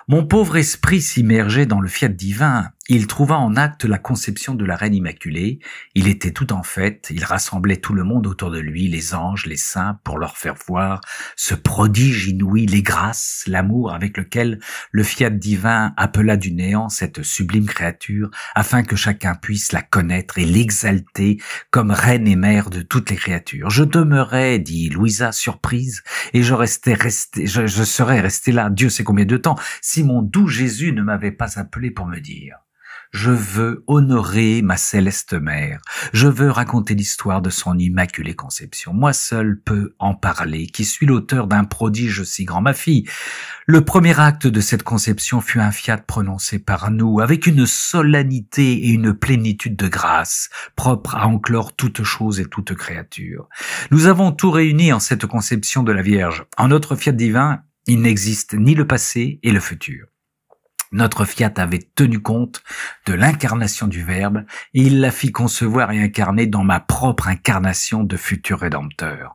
Mon pauvre esprit s'immergeait dans le fiat divin. Il trouva en acte la conception de la Reine Immaculée. Il était tout en fête. Il rassemblait tout le monde autour de lui, les anges, les saints, pour leur faire voir ce prodige inouï, les grâces, l'amour avec lequel le fiat divin appela du néant cette sublime créature, afin que chacun puisse la connaître et l'exalter comme reine et mère de toutes les créatures. Je demeurais, dit Louisa, surprise, et je serais restée là, Dieu sait combien de temps, si mon doux Jésus ne m'avait pas appelé pour me dire: je veux honorer ma céleste mère. Je veux raconter l'histoire de son immaculée conception. Moi seul peux en parler, qui suis l'auteur d'un prodige si grand. Ma fille, le premier acte de cette conception fut un fiat prononcé par nous, avec une solennité et une plénitude de grâce, propre à enclore toute chose et toute créature. Nous avons tout réuni en cette conception de la Vierge. En notre fiat divin, il n'existe ni le passé et le futur. Notre Fiat avait tenu compte de l'incarnation du Verbe et il la fit concevoir et incarner dans ma propre incarnation de futur Rédempteur.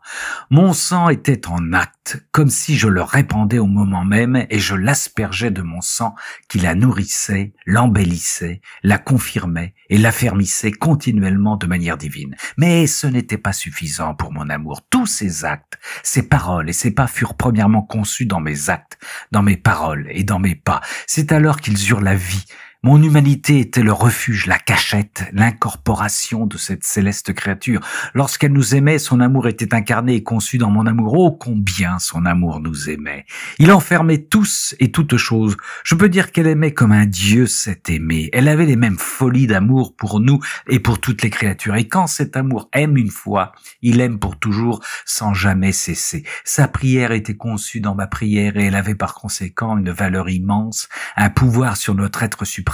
Mon sang était en acte, comme si je le répandais au moment même et je l'aspergeais de mon sang qui la nourrissait, l'embellissait, la confirmait et l'affermissait continuellement de manière divine. Mais ce n'était pas suffisant pour mon amour. Tous ces actes, ces paroles et ces pas furent premièrement conçus dans mes actes, dans mes paroles et dans mes pas. C'est alors qu'ils eurent la vie. Mon humanité était le refuge, la cachette, l'incorporation de cette céleste créature. Lorsqu'elle nous aimait, son amour était incarné et conçu dans mon amour. Oh, combien son amour nous aimait! Il enfermait tous et toutes choses. Je peux dire qu'elle aimait comme un Dieu s'est aimé. Elle avait les mêmes folies d'amour pour nous et pour toutes les créatures. Et quand cet amour aime une fois, il aime pour toujours sans jamais cesser. Sa prière était conçue dans ma prière et elle avait par conséquent une valeur immense, un pouvoir sur notre être suprême.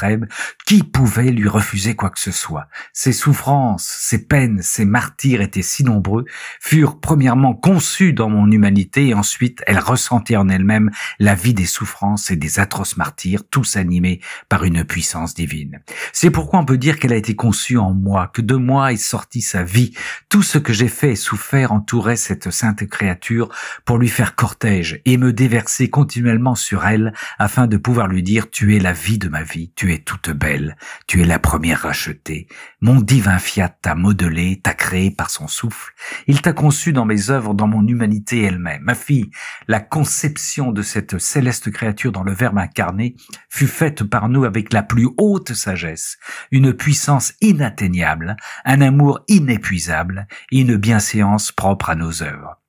Qui pouvait lui refuser quoi que ce soit? Ses souffrances, ses peines, ses martyrs étaient si nombreux, furent premièrement conçus dans mon humanité et ensuite elle ressentait en elle-même la vie des souffrances et des atroces martyrs, tous animés par une puissance divine. C'est pourquoi on peut dire qu'elle a été conçue en moi, que de moi est sortie sa vie. Tout ce que j'ai fait et souffert entourait cette sainte créature pour lui faire cortège et me déverser continuellement sur elle afin de pouvoir lui dire « Tu es la vie de ma vie, tu es toute belle, tu es la première rachetée. Mon divin Fiat t'a modelé, t'a créé par son souffle. Il t'a conçu dans mes œuvres, dans mon humanité elle-même. Ma fille, la conception de cette céleste créature dans le Verbe incarné fut faite par nous avec la plus haute sagesse, une puissance inatteignable, un amour inépuisable et une bienséance propre à nos œuvres.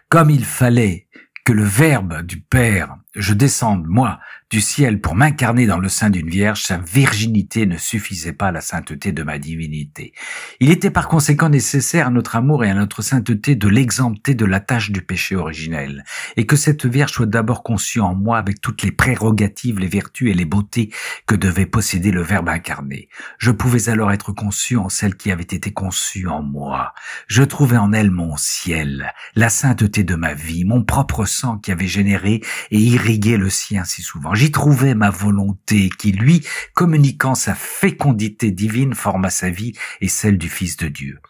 Comme il fallait que le Verbe du Père, je descende, moi, du ciel pour m'incarner dans le sein d'une vierge, sa virginité ne suffisait pas à la sainteté de ma divinité. Il était par conséquent nécessaire à notre amour et à notre sainteté de l'exempter de la tâche du péché originel, et que cette vierge soit d'abord conçue en moi avec toutes les prérogatives, les vertus et les beautés que devait posséder le Verbe incarné. Je pouvais alors être conçu en celle qui avait été conçue en moi. Je trouvais en elle mon ciel, la sainteté de ma vie, mon propre sang qui avait généré et irrigué le sien si souvent. J'y trouvais ma volonté qui, lui, communiquant sa fécondité divine, forma sa vie et celle du Fils de Dieu.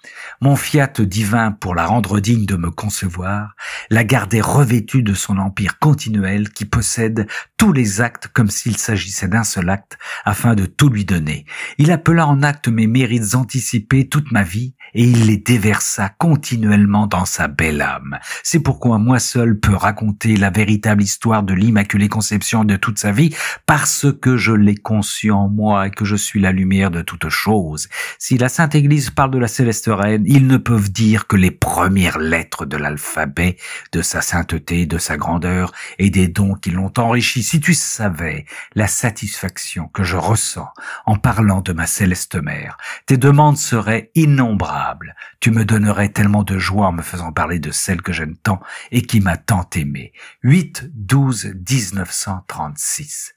Mon fiat divin, pour la rendre digne de me concevoir, la gardait revêtue de son empire continuel qui possède tous les actes comme s'il s'agissait d'un seul acte afin de tout lui donner. Il appela en acte mes mérites anticipés toute ma vie et il les déversa continuellement dans sa belle âme. C'est pourquoi moi seul peux raconter la véritable histoire de l'Immaculée Conception de toute sa vie, parce que je l'ai conçue en moi et que je suis la lumière de toutes choses. Si la Sainte Église parle de la Céleste Reine, ils ne peuvent dire que les premières lettres de l'alphabet, de sa sainteté, de sa grandeur et des dons qui l'ont enrichi. Si tu savais la satisfaction que je ressens en parlant de ma Céleste Mère, tes demandes seraient innombrables. Tu me donnerais tellement de joie en me faisant parler de celle que j'aime tant et qui m'a tant aimé. 8/12/1936.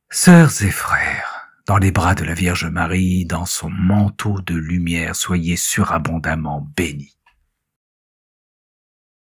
Sœurs et frères, dans les bras de la Vierge Marie, dans son manteau de lumière, soyez surabondamment bénis.